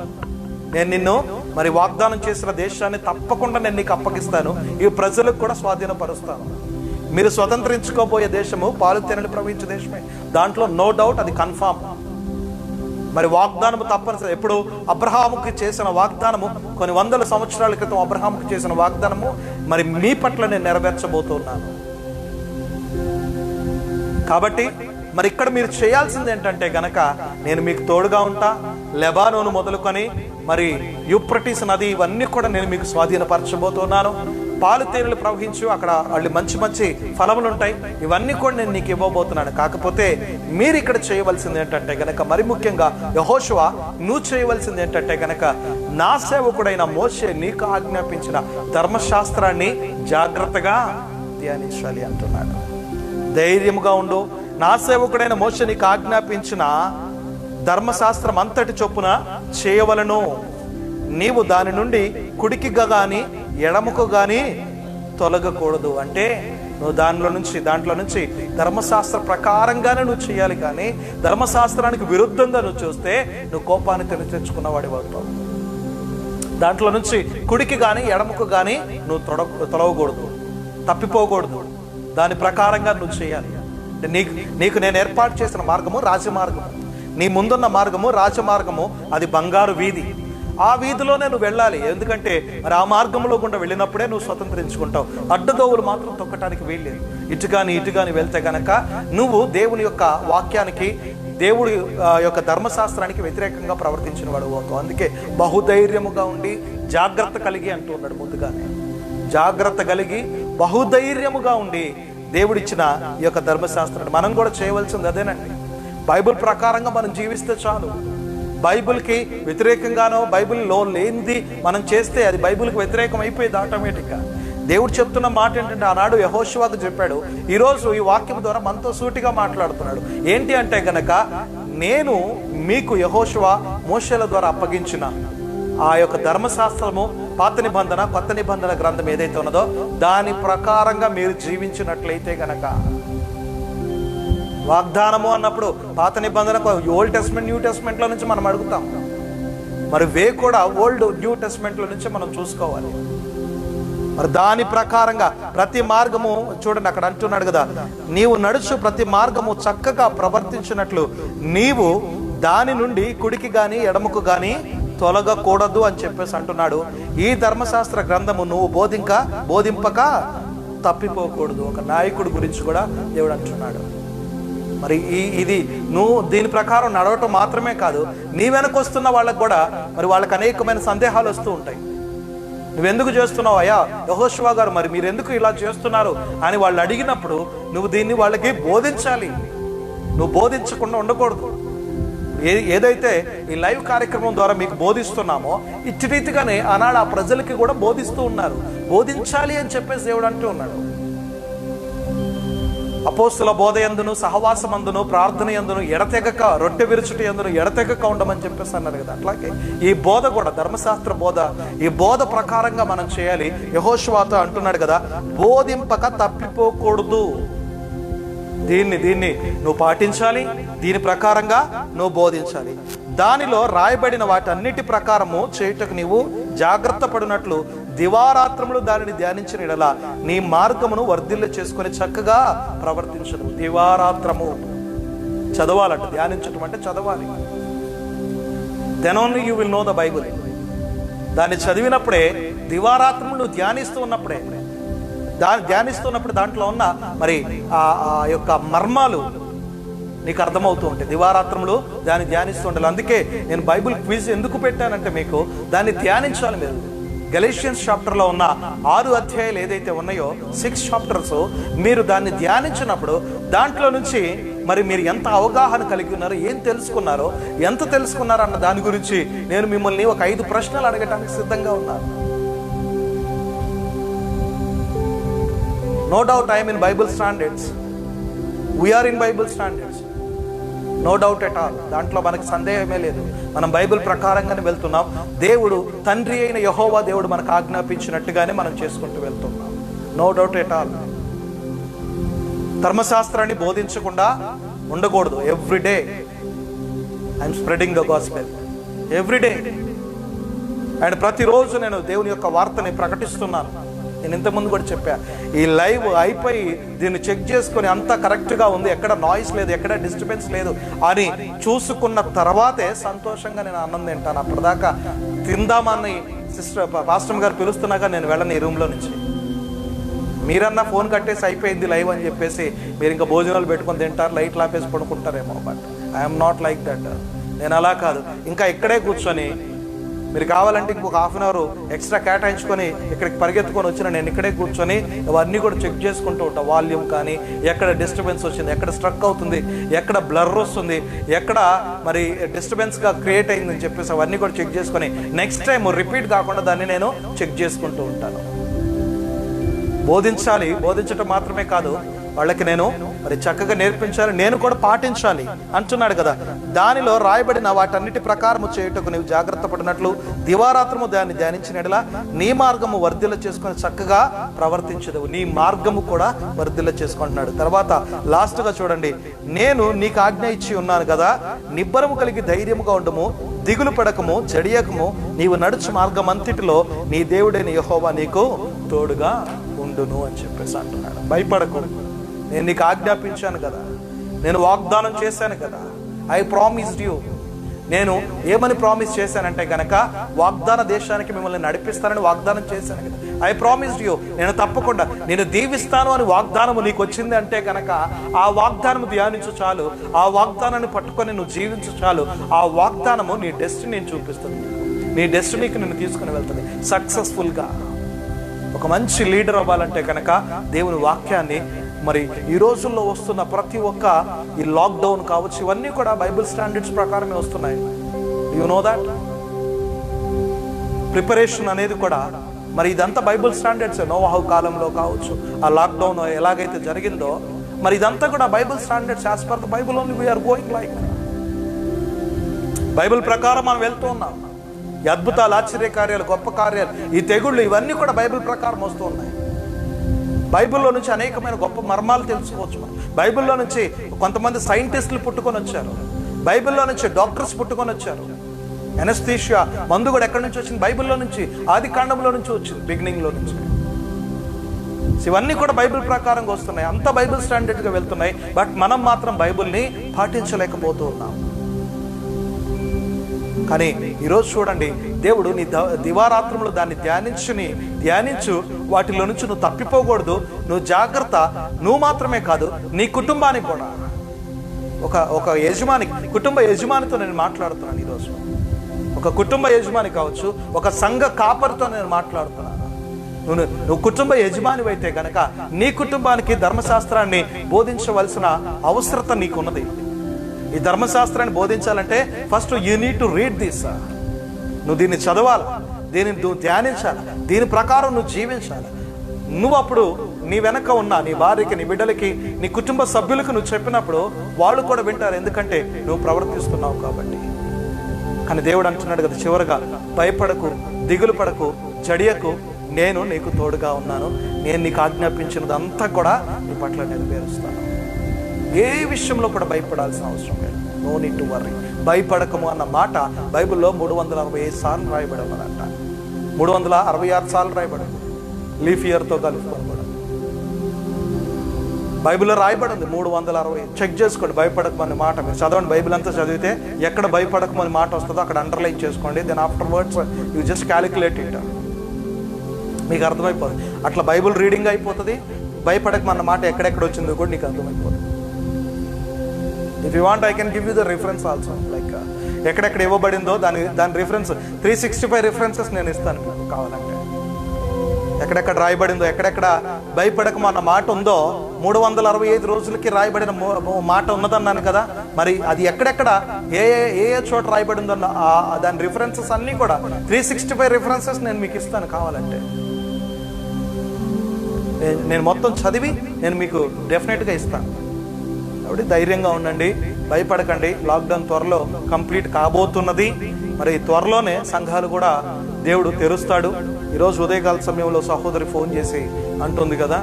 నేను నిన్ను మరి వాగ్దానం చేసిన దేశాన్ని తప్పకుండా నేను నీకు అప్పగిస్తాను, ఈ ప్రజలకు కూడా స్వాధీనపరుస్తాను. మీరు స్వతంత్రించుకోబోయే దేశము పాలు తేనెలు ప్రవహించే దేశమే, దాంట్లో నో డౌట్, అది కన్ఫామ్. మరి వాగ్దానము తప్పనిసరి. ఎప్పుడు అబ్రహాముకి చేసిన వాగ్దానము, కొన్ని వందల సంవత్సరాల క్రితం అబ్రహాముకి చేసిన వాగ్దానము మరి మీ పట్ల నేను నెరవేర్చబోతున్నాను. కాబట్టి మరి ఇక్కడ మీరు చేయాల్సింది ఏంటంటే గనక, నేను మీకు తోడుగా ఉంటా. లెబానోను మొదలుకొని మరి యూఫ్రటీస్ నది, ఇవన్నీ కూడా నేను మీకు స్వాధీనపరచబోతున్నాను. పాలు తేనెలు ప్రవహించు, అక్కడ వాళ్ళు మంచి మంచి ఫలములు ఉంటాయి, ఇవన్నీ కూడా నేను నీకు ఇవ్వబోతున్నాను. కాకపోతే మీరు ఇక్కడ చేయవలసింది ఏంటంటే గనక, మరి ముఖ్యంగా యెహోషువ నువ్వు చేయవలసింది ఏంటంటే గనక, నా సేవకుడైన మోషే నీకు ఆజ్ఞాపించిన ధర్మశాస్త్రాన్ని జాగ్రత్తగా ధ్యానించాలి అంటున్నాడు. ధైర్యముగా ఉండు, నా సేవకుడైన మోషే నీకు ఆజ్ఞాపించిన ధర్మశాస్త్రం అంతటి చొప్పున చేయవలను. నీవు దాని నుండి కుడికి గాని ఎడమకు గాని తొలగకూడదు. అంటే నువ్వు దాంట్లో నుంచి ధర్మశాస్త్ర ప్రకారంగానే నువ్వు చేయాలి. కానీ ధర్మశాస్త్రానికి విరుద్ధంగా నువ్వు చూస్తే నువ్వు కోపాన్ని తెచ్చుకున్నవాడి అవుతావు. దాంట్లో నుంచి కుడికి గాని ఎడమకు గాని నువ్వు తొలగకూడదు, తప్పిపోకూడదు. దాని ప్రకారంగా నువ్వు చేయాలి. నీకు నేను ఏర్పాటు చేసిన మార్గము రాజమార్గము, నీ ముందున్న మార్గము రాజమార్గము, అది బంగారు వీధి. ఆ వీధిలోనే నువ్వు వెళ్ళాలి. ఎందుకంటే మరి ఆ మార్గంలో గుండా వెళ్ళినప్పుడే నువ్వు స్వతంత్రించుకుంటావు. అడ్డదోవులు మాత్రం తొక్కటానికి వీల్లేదు. ఇటు కానీ వెళ్తే గనక నువ్వు దేవుని యొక్క వాక్యానికి, దేవుడి యొక్క ధర్మశాస్త్రానికి వ్యతిరేకంగా ప్రవర్తించిన వాడు అవుతావు. అందుకే బహుధైర్యముగా ఉండి జాగ్రత్త కలిగి అంటూ ఉన్నాడు. ముందుగానే జాగ్రత్త కలిగి బహుధైర్యముగా ఉండి దేవుడిచ్చిన ఈ యొక్క ధర్మశాస్త్రాన్ని మనం కూడా చేయవలసింది అదేనండి. బైబిల్ ప్రకారంగా మనం జీవిస్తే చాలు. బైబిల్కి వ్యతిరేకంగానో బైబిల్లో లేనిది మనం చేస్తే అది బైబిల్కి వ్యతిరేకం అయిపోయింది ఆటోమేటిక్గా. దేవుడు చెప్తున్న మాట ఏంటంటే, ఆనాడు యెహోషువకు చెప్పాడు, ఈరోజు ఈ వాక్యం ద్వారా మనతో సూటిగా మాట్లాడుతున్నాడు. ఏంటి అంటే గనక, నేను మీకు యెహోషువ మోషేల ద్వారా అప్పగించిన ఆ యొక్క ధర్మశాస్త్రము, పాత నిబంధన కొత్త నిబంధన గ్రంథం ఏదైతే ఉన్నదో దాని ప్రకారంగా మీరు జీవించినట్లయితే గనక, వాగ్దానము అన్నప్పుడు పాత నిబంధన ఓల్డ్ టెస్ట్మెంట్, న్యూ టెస్ట్మెంట్లో నుంచి మనం అడుగుతాం. మరి వే కూడా ఓల్డ్ న్యూ టెస్ట్మెంట్లో నుంచి మనం చూసుకోవాలి. మరి దాని ప్రకారంగా ప్రతి మార్గము, చూడండి అక్కడ అంటున్నాడు కదా, నీవు నడుచు ప్రతి మార్గము చక్కగా ప్రవర్తించినట్లు నీవు దాని నుండి కుడికి గాని ఎడమకు గాని తొలగకూడదు అని చెప్పేసి అంటున్నాడు. ఈ ధర్మశాస్త్ర గ్రంథము నువ్వు బోధింపక తప్పిపోకూడదు. ఒక నాయకుడి గురించి కూడా దేవుడు అంటున్నాడు. మరి ఇది నువ్వు దీని ప్రకారం నడవటం మాత్రమే కాదు, నీ వెనకొస్తున్న వాళ్ళకు కూడా మరి వాళ్ళకి అనేకమైన సందేహాలు వస్తూ ఉంటాయి. నువ్వెందుకు చేస్తున్నావు అయ్యా యెహోషువ గారు, మరి మీరు ఎందుకు ఇలా చేస్తున్నారు అని వాళ్ళు అడిగినప్పుడు నువ్వు దీన్ని వాళ్ళకి బోధించాలి. నువ్వు బోధించకుండా ఉండకూడదు. ఏదైతే ఈ లైవ్ కార్యక్రమం ద్వారా మీకు బోధిస్తున్నామో ఇట్టి రీతిగానే ఆనాడు ఆ ప్రజలకి కూడా బోధిస్తూ ఉన్నారు. బోధించాలి అని చెప్పేసి దేవుడు అంటూ ఉన్నాడు. అపోస్తుల బోధ యందును సహవాసమందును ప్రార్థన యందును ఎడతెగక, రొట్టె విరుచుట యందును ఎడతెగక ఉండమని చెప్పేసి అన్నారు కదా. అట్లాగే ఈ బోధ కూడా ధర్మశాస్త్ర బోధ, ఈ బోధ ప్రకారంగా మనం చేయాలి. యెహోషువతో అంటున్నాడు కదా, బోధింపక తప్పిపోకూడదు. దీన్ని నువ్వు పాటించాలి, దీని ప్రకారంగా నువ్వు బోధించాలి. దానిలో రాయబడిన వాటన్నిటి ప్రకారము చేయుటకు నీవు జాగ్రత్త పడినట్లు దివారాత్రములు దానిని ధ్యానించిన ఎడల నీ మార్గమును వర్ధిల్ల చేసుకొని చక్కగా ప్రవర్తించదు. దివారాత్రము చదవాలంట. ధ్యానించడం అంటే చదవాలి. Then only you will know the Bible. దాన్ని చదివినప్పుడే, దివారాత్రములు నువ్వు ధ్యానిస్తున్నప్పుడు దాంట్లో ఉన్న మరి ఆ యొక్క మర్మాలు నీకు అర్థమవుతూ ఉంటాయి. దివారాత్రములు దాన్ని ధ్యానిస్తూ ఉండాలి. అందుకే నేను బైబిల్ క్విజ్ ఎందుకు పెట్టానంటే, మీకు దాన్ని ధ్యానించాలి. మీరు గలేషియన్స్ చాప్టర్లో ఉన్న 6 అధ్యాయాలు ఏదైతే ఉన్నాయో, 6 చాప్టర్స్, మీరు దాన్ని ధ్యానించినప్పుడు దాంట్లో నుంచి మరి మీరు ఎంత అవగాహన కలిగి ఉన్నారో, ఏం తెలుసుకున్నారో, ఎంత తెలుసుకున్నారో అన్న దాని గురించి నేను మిమ్మల్ని ఒక 5 ప్రశ్నలు అడగటానికి సిద్ధంగా ఉన్నాను. No doubt I'm in Bible standards. We're in Bible standards, no doubt at all. దాంట్లో మనకు సందేహమే లేదు. మనం బైబిల్ ప్రకారంగానే వెళ్తున్నాం. దేవుడు తండ్రి అయిన యెహోవా దేవుడు మనకు ఆజ్ఞాపించినట్టుగానే మనం చేసుకుంటూ వెళ్తున్నాం. No doubt at all. ధర్మశాస్త్రాన్ని బోధించకుండా ఉండకూడదు. Everyday I'm spreading the gospel everyday. And ప్రతిరోజు నేను దేవుని యొక్క వార్తని ప్రకటిస్తున్నాను. నేను ఇంతకుముందు కూడా చెప్పా, ఈ లైవ్ అయిపోయి దీన్ని చెక్ చేసుకొని అంతా కరెక్ట్గా ఉంది, ఎక్కడ నాయిస్ లేదు, ఎక్కడ డిస్టర్బెన్స్ లేదు అని చూసుకున్న తర్వాతే సంతోషంగా నేను అన్నం తింటాను. అప్పటిదాకా తిందామని పాస్టర్ గారు పిలుస్తున్నాగా నేను వెళ్ళను ఈ రూమ్లో నుంచి. మీరన్నా ఫోన్ కట్టేసి అయిపోయింది లైవ్ అని చెప్పేసి మీరు ఇంకా భోజనాలు పెట్టుకొని తింటారు, లైట్లు ఆపేసి పడుకుంటారేమో. But I'm not like that. నేను అలా కాదు. ఇంకా ఇక్కడే కూర్చొని, మీరు కావాలంటే ఇంకొక హాఫ్ అన్ అవర్ ఎక్స్ట్రా కేటాయించుకొని ఇక్కడికి పరిగెత్తుకొని వచ్చిన నేను ఇక్కడే కూర్చొని అవన్నీ కూడా చెక్ చేసుకుంటూ ఉంటాను. వాల్యూమ్ కానీ, ఎక్కడ డిస్టర్బెన్స్ వచ్చింది, ఎక్కడ స్ట్రక్ అవుతుంది, ఎక్కడ బ్లర్ వస్తుంది, ఎక్కడ మరి డిస్టర్బెన్స్గా క్రియేట్ అయిందని చెప్పేసి అవన్నీ కూడా చెక్ చేసుకొని నెక్స్ట్ టైం రిపీట్ కాకుండా దాన్ని నేను చెక్ చేసుకుంటూ ఉంటాను. బోధించాలి. బోధించటం మాత్రమే కాదు, వాళ్ళకి నేను మరి చక్కగా నేర్పించాలి, నేను కూడా పాటించాలి అంటున్నాడు కదా. దానిలో రాయబడిన వాటన్నిటి ప్రకారము చేయుటకు నీవు జాగ్రత్త పడినట్లు దివారాత్రము దాన్ని ధ్యానించినట్లా నీ మార్గము వర్ధిల్ల చేసుకొని చక్కగా ప్రవర్తించదు. నీ మార్గము కూడా వర్ధిల్ల చేసుకుంటున్నాడు. తర్వాత లాస్ట్గా చూడండి, నేను నీకు ఆజ్ఞ ఇచ్చి ఉన్నాను కదా, నిబ్బరము కలిగి ధైర్యముగా ఉండము, దిగులు పడకము, జడియకము, నీవు నడుచు మార్గం అంతటిలో నీ దేవుడైన యెహోవా నీకు తోడుగా ఉండును అని చెప్పేసి అంటున్నాడు. భయపడకు, నేను నీకు ఆజ్ఞాపించాను కదా, నేను వాగ్దానం చేశాను కదా. I promised you. నేను ఏమని ప్రామిస్ చేశానంటే గనక, వాగ్దాన దేశానికి మిమ్మల్ని నడిపిస్తానని వాగ్దానం చేశాను కదా. I promised you. నేను తప్పకుండా నేను దీవిస్తాను అని వాగ్దానము నీకు వచ్చింది అంటే కనుక ఆ వాగ్దానము ధ్యానించు చాలు, ఆ వాగ్దానాన్ని పట్టుకొని నువ్వు జీవించు చాలు. ఆ వాగ్దానము నీ డెస్టినీని చూపిస్తుంది, నీ డెస్టినీకి నిన్ను తీసుకుని వెళ్తుంది సక్సెస్ఫుల్గా. ఒక మంచి లీడర్ అవ్వాలంటే కనుక దేవుని వాక్యాన్ని, మరి ఈ రోజుల్లో వస్తున్న ప్రతి ఒక్క ఈ లాక్డౌన్ కావచ్చు, ఇవన్నీ కూడా బైబిల్ స్టాండర్డ్స్ ప్రకారమే వస్తున్నాయి. You know that. ప్రిపరేషన్ అనేది కూడా మరి ఇదంతా బైబిల్ స్టాండర్డ్స్. నోవాహు కాలంలో కావచ్చు, ఆ లాక్డౌన్ ఎలాగైతే జరిగిందో, మరి ఇదంతా కూడా Bible standards. As per the Bible only we're going like. Bible ప్రకారం మనం వెళ్తూ ఉన్నాం. ఈ అద్భుతాలు, ఆశ్చర్యకార్యాలు, గొప్ప కార్యాలు, ఈ తెగుళ్ళు, ఇవన్నీ కూడా బైబిల్ ప్రకారం వస్తూ ఉన్నాయి. బైబిల్లో నుంచి అనేకమైన గొప్ప మర్మాలు తెలుసుకోవచ్చు మనం. బైబిల్లో నుంచి కొంతమంది సైంటిస్టులు పుట్టుకొని వచ్చారు. బైబిల్లో నుంచి డాక్టర్స్ పుట్టుకొని వచ్చారు. ఎనస్థీషియా మందు కూడా ఎక్కడి నుంచి వచ్చింది? బైబిల్లో నుంచి, ఆది కాండంలో నుంచి వచ్చింది, బిగినింగ్లో నుంచి. ఇవన్నీ కూడా బైబిల్ ప్రకారంగా వస్తున్నాయి. అంత బైబిల్ స్టాండర్డ్గా వెళ్తున్నాయి. బట్ మనం మాత్రం బైబిల్ని పాటించలేకపోతూ ఉన్నాం. కానీ ఈరోజు చూడండి, దేవుడు నీ దివారాత్రములు దాన్ని ధ్యానించు. వాటిలో నుంచి నువ్వు తప్పిపోకూడదు. నువ్వు జాగ్రత్త. నువ్వు మాత్రమే కాదు, నీ కుటుంబానికి కూడా. ఒక యజమాని, కుటుంబ యజమానితో నేను మాట్లాడుతున్నాను ఈరోజు. ఒక కుటుంబ యజమాని కావచ్చు, ఒక సంఘ కాపరితో నేను మాట్లాడుతున్నాను. నువ్వు కుటుంబ యజమాని అయితే గనక నీ కుటుంబానికి ధర్మశాస్త్రాన్ని బోధించవలసిన అవసరత నీకున్నది. ఈ ధర్మశాస్త్రాన్ని బోధించాలంటే first you need to read this. నువ్వు దీన్ని చదవాలి, దీన్ని నువ్వు ధ్యానించాలి, దీని ప్రకారం నువ్వు జీవించాలి. నువ్వు అప్పుడు నీ వెనక ఉన్న నీ భార్యకి, నీ బిడ్డలకి, నీ కుటుంబ సభ్యులకు నువ్వు చెప్పినప్పుడు వాళ్ళు కూడా వింటారు. ఎందుకంటే నువ్వు ప్రవర్తిస్తున్నావు కాబట్టి. కానీ దేవుడు అంటున్నాడు కదా చివరగా, భయపడకు, దిగులు పడకు, జడియకు, నేను నీకు తోడుగా ఉన్నాను. నేను నీకు ఆజ్ఞాపించినదంతా కూడా నీ పట్ల నెరవేరుస్తాను. ఏ విషయంలో కూడా భయపడాల్సిన అవసరం లేదు. No need to worry. భయపడకము అన్న మాట బైబిల్లో 365 సార్లు రాయబడమనంట. 366 సార్లు రాయబడింది, లీఫ్ ఇయర్తో కలుపుకొని కూడా. బైబిల్లో రాయబడింది 360. చెక్ చేసుకోండి. భయపడకమని మాట మీరు చదవండి. బైబిల్ అంతా చదివితే ఎక్కడ భయపడకమని మాట వస్తుందో అక్కడ అండర్లైన్ చేసుకోండి. Then after words you just calculate it. మీకు అర్థమైపోతుంది. అట్లా బైబిల్ రీడింగ్ అయిపోతుంది. భయపడకమన్న మాట ఎక్కడెక్కడ వచ్చిందో కూడా నీకు అర్థమైపోతుంది. If you want I can give you the reference also. Like ఎక్కడెక్కడ ఇవ్వబడిందో దాని రిఫరెన్స్ 365 రిఫరెన్సెస్ నేను ఇస్తాను మీకు కావాలంటే. ఎక్కడెక్కడ రాయబడిందో, ఎక్కడెక్కడ భయపడకమన్న మాట ఉందో, 365 రోజులకి రాయబడిన మాట ఉన్నదన్నాను కదా. మరి అది ఎక్కడెక్కడ ఏ ఏ చోట రాయబడిందో దాని రిఫరెన్సెస్ అన్నీ కూడా 365 రిఫరెన్సెస్ నేను మీకు ఇస్తాను కావాలంటే. నేను మొత్తం చదివి నేను మీకు డెఫినెట్గా ఇస్తాను. కాబట్టి ధైర్యంగా ఉండండి, భయపడకండి. లాక్డౌన్ త్వరలో కంప్లీట్ కాబోతున్నది. మరి త్వరలోనే సంఘాలు కూడా దేవుడు తెరుస్తాడు. ఈరోజు ఉదయకాల సమయంలో సహోదరి ఫోన్ చేసి అంటుంది కదా,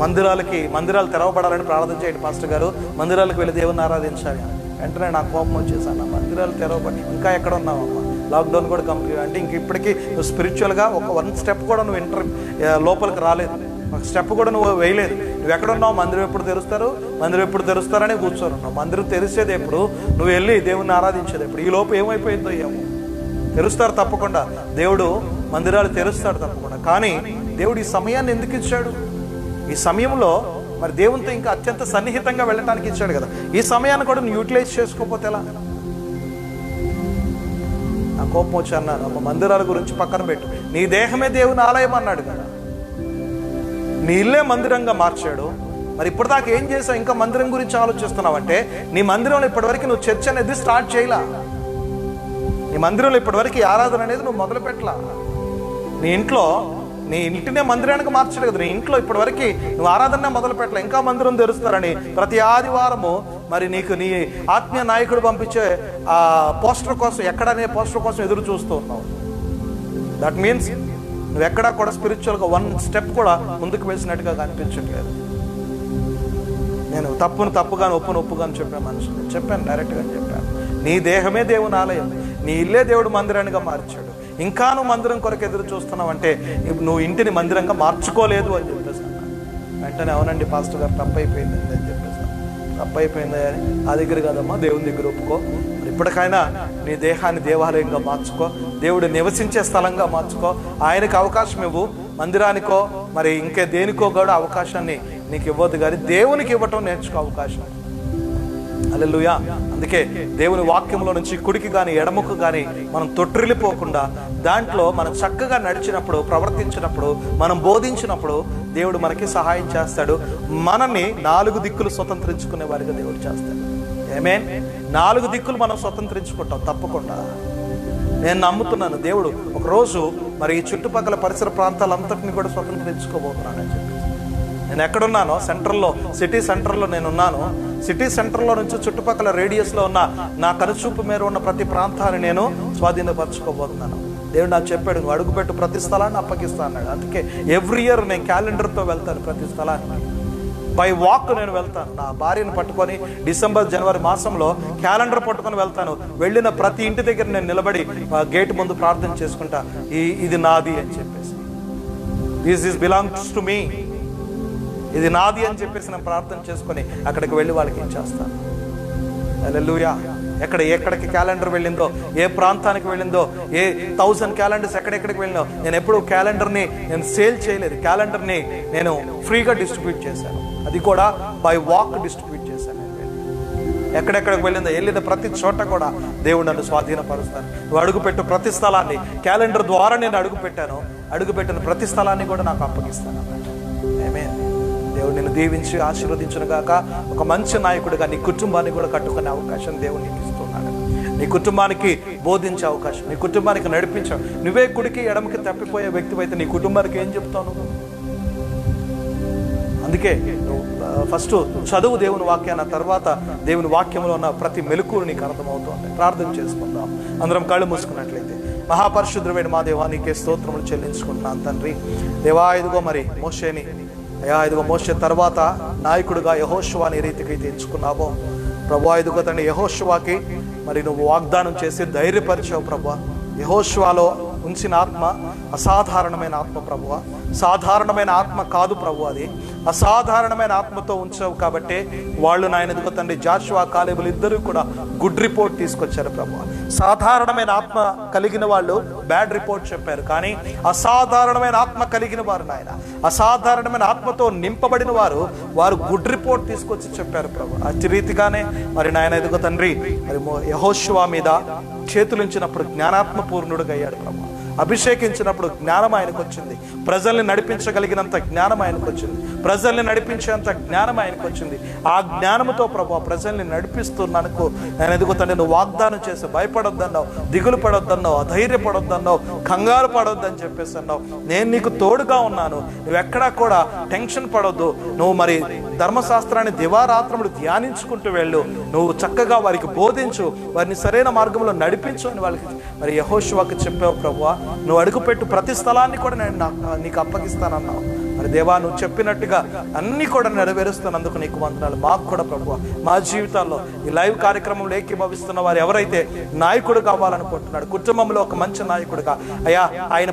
మందిరాలు తెరవబడాలని ప్రార్థన చేయండి పాస్టర్ గారు, మందిరాలకు వెళ్ళి దేవుని ఆరాధించాలి. వెంటనే నాకు కోపం వచ్చేసాను. మందిరాలు తెరవబడి ఇంకా ఎక్కడ ఉన్నావమ్మా? లాక్డౌన్ కూడా కంప్లీట్ అంటే ఇంక ఇప్పటికీ నువ్వు స్పిరిచువల్గా ఒక 1 స్టెప్ కూడా నువ్వు లోపలికి రాలేదు. ఒక స్టెప్ కూడా నువ్వు వేయలేదు. నువ్వు ఎక్కడున్నావు? మందిరం ఎప్పుడు తెరుస్తారని కూర్చొని ఉన్నావు. మందిరం తెరిచేది ఎప్పుడు? నువ్వు వెళ్ళి దేవుణ్ణి ఆరాధించేది ఎప్పుడు? ఈ లోపు ఏమైపోయిందో ఏమో. తెరుస్తారు తప్పకుండా, దేవుడు మందిరాలు తెరుస్తాడు తప్పకుండా. కానీ దేవుడు ఈ సమయాన్ని ఎందుకు ఇచ్చాడు? ఈ సమయంలో మరి దేవునితో ఇంకా అత్యంత సన్నిహితంగా వెళ్ళటానికి ఇచ్చాడు కదా. ఈ సమయాన్ని కూడా నువ్వు యూటిలైజ్ చేసుకోకపోతే ఎలా? నా కోపం వచ్చి అన్నాను, మందిరాల గురించి పక్కన పెట్టు. నీ దేహమే దేవుని ఆలయం అన్నాడు కదా. నీ ఇల్లే మందిరంగా మార్చాడు. మరి ఇప్పటిదాకా ఏం చేసావు? ఇంకా మందిరం గురించి ఆలోచిస్తున్నావు అంటే నీ మందిరంలో ఇప్పటివరకు నువ్వు చర్చ్ అనేది స్టార్ట్ చేయలా. నీ మందిరంలో ఇప్పటివరకు ఆరాధన అనేది నువ్వు మొదలు పెట్టలా. నీ ఇంటినే మందిరానికి మార్చాడు కదా. నీ ఇంట్లో ఇప్పటివరకు నువ్వు ఆరాధన మొదలు పెట్టలే. ఇంకా మందిరం తెరుస్తారని ప్రతి ఆదివారము మరి నీకు నీ ఆత్మీయ నాయకుడు పంపించే ఆ పోస్టర్ కోసం, ఎక్కడనే పోస్టర్ కోసం ఎదురు చూస్తూ ఉన్నావు. దట్ మీన్స్ నువ్వు ఎక్కడా కూడా స్పిరిచువల్గా 1 స్టెప్ కూడా ముందుకు వేసినట్టుగా కనిపించట్లేదు. నేను తప్పుగాను ఒప్పుగాను చెప్పాను మనుషులు. చెప్పాను, డైరెక్ట్గా చెప్పాను. నీ దేహమే దేవుని ఆలయం, నీ ఇల్లే దేవుడు మందిరానిగా మార్చాడు. ఇంకా నువ్వు మందిరం కొరకు ఎదురు చూస్తున్నావు అంటే నువ్వు ఇంటిని మందిరంగా మార్చుకోలేదు అని చెప్పేసి అన్నా. వెంటనే అవునండి పాస్టర్ గారు తప్పైపోయింది అని చెప్పేసి. తప్పైపోయింది అని ఆ దగ్గర కాదమ్మా, దేవుని దగ్గర ఒప్పుకో. ఇప్పటికైనా నీ దేహాన్ని దేవాలయంగా మార్చుకో, దేవుడు నివసించే స్థలంగా మార్చుకో. ఆయనకు అవకాశం ఇవ్వు. మందిరానికో మరి ఇంకే దేనికో కూడా అవకాశాన్ని నీకు ఇవ్వద్దు, కానీ దేవునికి ఇవ్వటం నేర్చుకో అవకాశం. హల్లెలూయా. అందుకే దేవుని వాక్యంలో నుంచి కుడికి కానీ ఎడముకు కానీ మనం తొట్టిల్లిపోకుండా దాంట్లో మనం చక్కగా నడిచినప్పుడు, ప్రవర్తించినప్పుడు, మనం బోధించినప్పుడు దేవుడు మనకి సహాయం చేస్తాడు. మనల్ని 4 దిక్కులు స్వతంత్రించుకునే వారిగా దేవుడు చేస్తాడు. ఆమేన్. 4 దిక్కులు మనం స్వతంత్రించుకుంటాం తప్పకుండా. నేను నమ్ముతున్నాను దేవుడు ఒకరోజు మరి ఈ చుట్టుపక్కల పరిసర ప్రాంతాలంతటిని కూడా స్వతంత్రించుకోబోతున్నానని చెప్పి నేను ఎక్కడున్నానో సెంటర్లో, సిటీ సెంటర్లో నేను ఉన్నాను. సిటీ సెంటర్లో నుంచి చుట్టుపక్కల రేడియస్లో ఉన్న నా కనుచూపు మేర ఉన్న ప్రతి ప్రాంతాన్ని నేను స్వాధీనపరచుకోబోతున్నాను. దేవుడు నాకు చెప్పాడు, నువ్వు అడుగుపెట్టు ప్రతి స్థలాన్ని అప్పగిస్తా అన్నాడు. అందుకే ఎవ్రీ ఇయర్ నేను క్యాలెండర్తో వెళ్తాను ప్రతి స్థలానికి. బై వాక్ నేను వెళ్తాను. నా భార్యను పట్టుకొని డిసెంబర్ జనవరి మాసంలో క్యాలెండర్ పట్టుకొని వెళ్తాను. వెళ్ళిన ప్రతి ఇంటి దగ్గర నేను నిలబడి గేట్ ముందు ప్రార్థన చేసుకుంటా, ఇది నాది అని చెప్పేసి, this is belongs to me, ఇది నాది అని చెప్పేసి నేను ప్రార్థన చేసుకొని అక్కడికి వెళ్ళి వాళ్ళకి ఇచ్చేస్తాను. హల్లెలూయా. ఎక్కడికి క్యాలెండర్ వెళ్ళిందో, ఏ ప్రాంతానికి వెళ్ళిందో, ఏ 1000 క్యాలెండర్స్ ఎక్కడెక్కడికి వెళ్ళిందో, నేను ఎప్పుడు క్యాలెండర్ని నేను సేల్ చేయలేదు. క్యాలెండర్ని నేను ఫ్రీగా డిస్ట్రిబ్యూట్ చేశాను. అది కూడా బై వాక్ డిస్ట్రిబ్యూట్ చేశాను. ఎక్కడెక్కడికి వెళ్ళిన ప్రతి చోట కూడా దేవుడు నన్ను స్వాధీనపరుస్తాను. నువ్వు అడుగుపెట్టు ప్రతి స్థలాన్ని, క్యాలెండర్ ద్వారా నేను అడుగుపెట్టిన ప్రతి స్థలాన్ని కూడా నాకు అప్పగిస్తాను. ఆమేన్. దేవుడు నిన్ను దీవించి ఆశీర్వదించును గాక. ఒక మంచి నాయకుడిగా నీ కుటుంబాన్ని కూడా కట్టుకునే అవకాశం దేవుడు నీకు ఇస్తున్నాడు. నీ కుటుంబానికి బోధించే అవకాశం, నీ కుటుంబానికి నడిపించావు. నువ్వే కుడికి ఎడమకి తప్పిపోయే వ్యక్తివైతే నీ కుటుంబానికి ఏం చెప్తావు నువ్వు? అందుకే నువ్వు ఫస్ట్ చదువు దేవుని వాక్యాన్ని, తర్వాత దేవుని వాక్యంలో ఉన్న ప్రతి మెలకువలు నీకు అర్థమవుతుంది. ప్రార్థన చేసుకుందాం అందరం కళ్ళు మూసుకున్నట్లయితే. మహాపరిశుద్ధుడైన మా దేవా, నీకే స్తోత్రములు చెల్లించుకుంటున్నాను తండ్రి. దేవా, ఇదిగో మరి మోషేని, అయ్యా ఇదిగో మోషే తర్వాత నాయకుడిగా యెహోషువాని ఏ రీతికి అయితే ఎంచుకున్నావో ప్రభువా, ఇదిగో తండ్రి యెహోషువాకి మరి నువ్వు వాగ్దానం చేసి ధైర్యపరిచావు ప్రభువా. యెహోషువాలో ఉంచిన ఆత్మ అసాధారణమైన ఆత్మ ప్రభువా, సాధారణమైన ఆత్మ కాదు ప్రభు, అది అసాధారణమైన ఆత్మతో ఉంచావు. కాబట్టి వాళ్ళు నాయన ఎదుగు తండ్రి జాషువా, కాలేబులు ఇద్దరు కూడా గుడ్ రిపోర్ట్ తీసుకొచ్చారు ప్రభు. సాధారణమైన ఆత్మ కలిగిన వాళ్ళు బ్యాడ్ రిపోర్ట్ చెప్పారు, కానీ అసాధారణమైన ఆత్మ కలిగిన వారు నాయన, అసాధారణమైన ఆత్మతో నింపబడిన వారు గుడ్ రిపోర్ట్ తీసుకొచ్చి చెప్పారు ప్రభు. అతి రీతిగానే మరి నాయన ఎదుగు తండ్రి మరి యెహోషువా మీద చేతులుంచినప్పుడు జ్ఞానాత్మ పూర్ణుడుగా అయ్యాడు ప్రభు. అభిషేకించినప్పుడు జ్ఞానం ఆయనకు వచ్చింది. ప్రజల్ని నడిపించగలిగినంత జ్ఞానం ఆయనకు వచ్చింది. ప్రజల్ని నడిపించేంత జ్ఞానం ఆయనకు వచ్చింది. ఆ జ్ఞానంతో ప్రభు ప్రజల్ని నడిపిస్తున్నందుకు నేను ఎదుగుతాను. నువ్వు వాగ్దానం చేసి భయపడొద్దన్నావు, దిగులు పడొద్దన్నావు, అధైర్యపడొద్దన్నావు, కంగారు పడొద్దని చెప్పేసి అన్నావు. నేను నీకు తోడుగా ఉన్నాను, నువ్వు ఎక్కడా కూడా టెన్షన్ పడొద్దు. నువ్వు మరి ధర్మశాస్త్రాన్ని దివారాత్రములు ధ్యానించుకుంటూ వెళ్ళు, నువ్వు చక్కగా వారికి బోధించు, వారిని సరైన మార్గంలో నడిపించు అని వాళ్ళకి మరి యెహోషువాకి చెప్పావు ప్రభువా. నువ్వు అడుగుపెట్టు ప్రతి స్థలాన్ని కూడా నేను నీకు అప్పగిస్తానన్నావు. మరి దేవా, నువ్వు చెప్పినట్టుగా అన్ని కూడా నెరవేరుస్తున్నందుకు నీకు వందనాలు. మాకు కూడా ప్రభువా మా జీవితాల్లో ఈ లైవ్ కార్యక్రమంలో ఏకీభవిస్తున్న వారు ఎవరైతే నాయకుడు కావాలనుకుంటున్నాడు, కుటుంబంలో ఒక మంచి నాయకుడిగా, అయ్యా ఆయన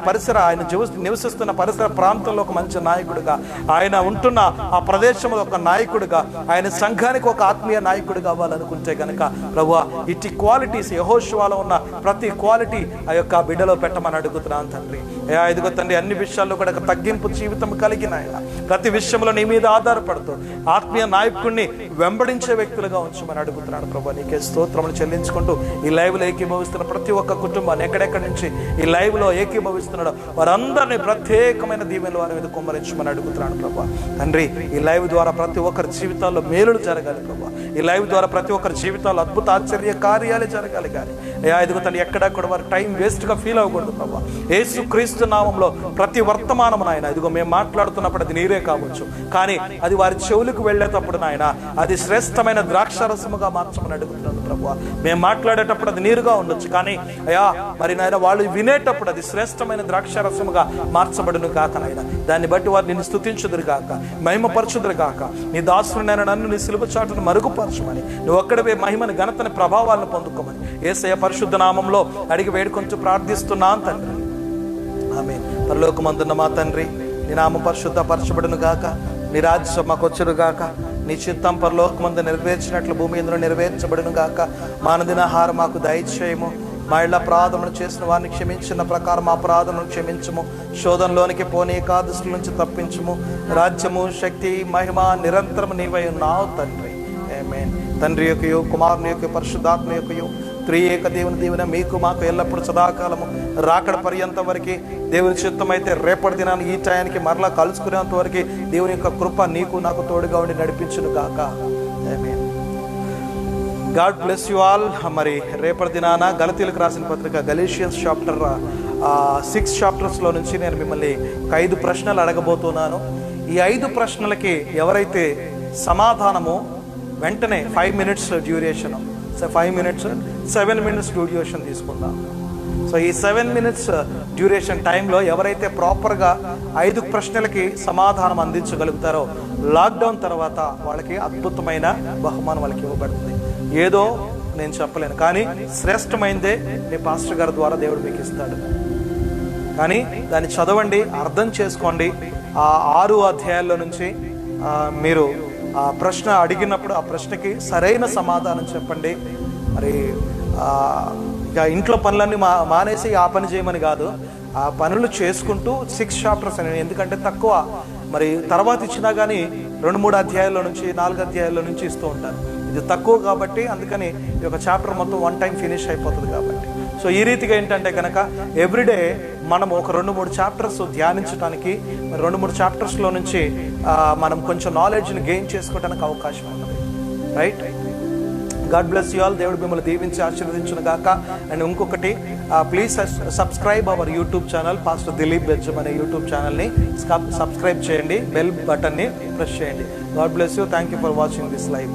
నివసిస్తున్న పరిసర ప్రాంతంలో ఒక మంచి నాయకుడిగా, ఆయన ఉంటున్న ఆ ప్రదేశంలో ఒక నాయకుడిగా, ఆయన సంఘానికి ఒక ఆత్మీయ నాయకుడు కావాలనుకుంటే కనుక ప్రభువా ఇట్టి క్వాలిటీస్ యెహోషువాలో ఉన్న ప్రతి క్వాలిటీ ఆ యొక్క బిడ్డలో పెట్టమని అడుగుతున్నాను తండ్రి. అయ్యా ఇదిగో తండ్రి, అన్ని విషయాల్లో కూడా ఒక తగ్గింపు జీవితం కలిగిన ఆయన, ప్రతి విషయంలో నీ మీద ఆధారపడుతూ ఆత్మీయ నాయకుడిని వెంబడించే వ్యక్తులుగా ఉంచమని అడుగుతున్నాడు ప్రభు. నీకే స్తోత్రములు చెల్లించుకుంటూ ఈ లైవ్ లో ఏకీభవిస్తున్న ప్రతి ఒక్క కుటుంబాన్ని, ఎక్కడెక్కడి నుంచి ఈ లైవ్ లో ఏకీభవిస్తున్నాడో వారందరినీ ప్రత్యేకమైన దీవెనలు వారి మీద కుమ్మరించమని అడుగుతున్నాడు ప్రభు. తండ్రి, ఈ లైవ్ ద్వారా ప్రతి ఒక్కరి జీవితాల్లో మేలులు జరగాలి ప్రభు. ఈ లైవ్ ద్వారా ప్రతి ఒక్కరి జీవితాల్లో అద్భుత ఆశ్చర్య కార్యాలు జరగాలి. కానీ అయ్యా ఇదిగో తండ్రి, ఎక్కడెక్కడ వారి టైం వేస్ట్ గా ఫీల్ అవ్వకూడదు ప్రభు. యేసు క్రీస్తు నామంలో ప్రతి వర్తమానం నాయన ఇదిగో మేము మాట్లాడుతున్నప్పుడు అది నీరే కావచ్చు, కానీ అది వారి చెవులకు వెళ్ళేటప్పుడు నాయన అది శ్రేష్టమైన ద్రాక్షరసముగా మార్చమని అడుగుతున్నాను ప్రభు. మేము మాట్లాడేటప్పుడు అది నీరుగా ఉండొచ్చు, కానీ అయ్యా మరి నాయన వాళ్ళు వినేటప్పుడు అది శ్రేష్టమైన ద్రాక్షరసముగా మార్చబడును కాక నాయన. దాన్ని బట్టి వారు నిన్ను స్తుతించుదురు గాక, మహిమపరచుదురు గాక. నీ దాసుడైన నన్ను నీ సిలువ చాటును మరుగుపరచమని, నువ్వు ఒక్కడివే మహిమని, ఘనతని, ప్రభావాలను పొందుకోమని యేసయ్య పరిశుద్ధ నామంలో అడిగి వేడుకొంటూ ప్రార్థిస్తున్నాను తండ్రి. ఆమేన్. పరలోకమందున్న మా తండ్రి, నీ నామం పరిశుద్ధపరచబడును గాక, నీ రాజ్యం మాకు వచ్చును గాక, నీ చిత్తం పరలోకమందు నెరవేర్చినట్లు భూమి యందును నెరవేర్చబడును గాక. మానదిన ఆహారం మాకు దయచేయము, మా ఇళ్ళ అపరాధములు చేసిన వారిని క్షమించిన ప్రకారం మా అపరాధములను క్షమించుము, శోధనలోనికి పోనీ ఏకాదశుల నుంచి తప్పించుము. రాజ్యము, శక్తి, మహిమ నిరంతరం నీవై ఉన్నావు తండ్రి. ఆమేన్. తండ్రి యొక్కయు, కుమారుని యొక్క, పరిశుద్ధాత్మ యొక్కయు త్రియేక దేవుని దీవెన మీకు మాకు ఎల్లప్పుడు సదాకాలము రాకడ పర్యంతం వరకు, దేవుని చిత్తమైతే రేపటి దినాన్ని ఈ టయానికి మరలా కలుసుకునేంత వరకు దేవుని యొక్క కృప నీకు నాకు తోడుగా ఉండి నడిపించును గాక. Amen. God bless you all. మరి రేపటి దినాన గలతీలకు రాసిన పత్రిక గలీషియన్స్ చాప్టర్ 6 చాప్టర్స్లో నుంచి నేను మిమ్మల్ని ఒక 5 ప్రశ్నలు అడగబోతున్నాను. ఈ 5 ప్రశ్నలకి ఎవరైతే సమాధానము వెంటనే 5 minutes duration, 5 minutes 7 minutes duration తీసుకుందాం. సో ఈ 7 minutes డ్యూరేషన్ టైంలో ఎవరైతే ప్రాపర్గా 5 ప్రశ్నలకి సమాధానం అందించగలుగుతారో లాక్డౌన్ తర్వాత వాళ్ళకి అద్భుతమైన బహుమానం వాళ్ళకి ఇవ్వబడుతుంది. ఏదో నేను చెప్పలేను, కానీ శ్రేష్టమైనదే మీ పాస్టర్ గారి ద్వారా దేవుడు మీకు ఇస్తాడు. కానీ దాన్ని చదవండి, అర్థం చేసుకోండి. ఆ 6 అధ్యాయాల్లో నుంచి మీరు ఆ ప్రశ్న అడిగినప్పుడు ఆ ప్రశ్నకి సరైన సమాధానం చెప్పండి. మరి ఇక ఇంట్లో పనులన్నీ మానేసి ఆ పని చేయమని కాదు, ఆ పనులు చేసుకుంటూ 6 chapters అని, ఎందుకంటే తక్కువ మరి తర్వాత ఇచ్చినా కానీ 2-3 అధ్యాయాల్లో నుంచి 4 అధ్యాయాల్లో నుంచి ఇస్తూ ఉంటారు. ఇది తక్కువ కాబట్టి అందుకని ఈ యొక్క చాప్టర్ మొత్తం 1 time ఫినిష్ అయిపోతుంది కాబట్టి. సో ఈ రీతిగా ఏంటంటే కనుక ఎవ్రీడే మనం ఒక 2-3 chapters ధ్యానించడానికి, 2-3 chaptersలో నుంచి మనం కొంచెం నాలెడ్జ్ని గెయిన్ చేసుకోవడానికి అవకాశం ఉన్నది. Right? God bless you all. దేవుడు మిమ్మల్ని దీవించి ఆశీర్వదించును గాక. అండ్ ఇంకొకటి, please subscribe our YouTube channel, pastor Dilip Bejjam అనే యూట్యూబ్ ఛానల్ని సబ్స్క్రైబ్ చేయండి, బెల్ బటన్ని ప్రెస్ చేయండి. God bless you. Thank you for watching this live.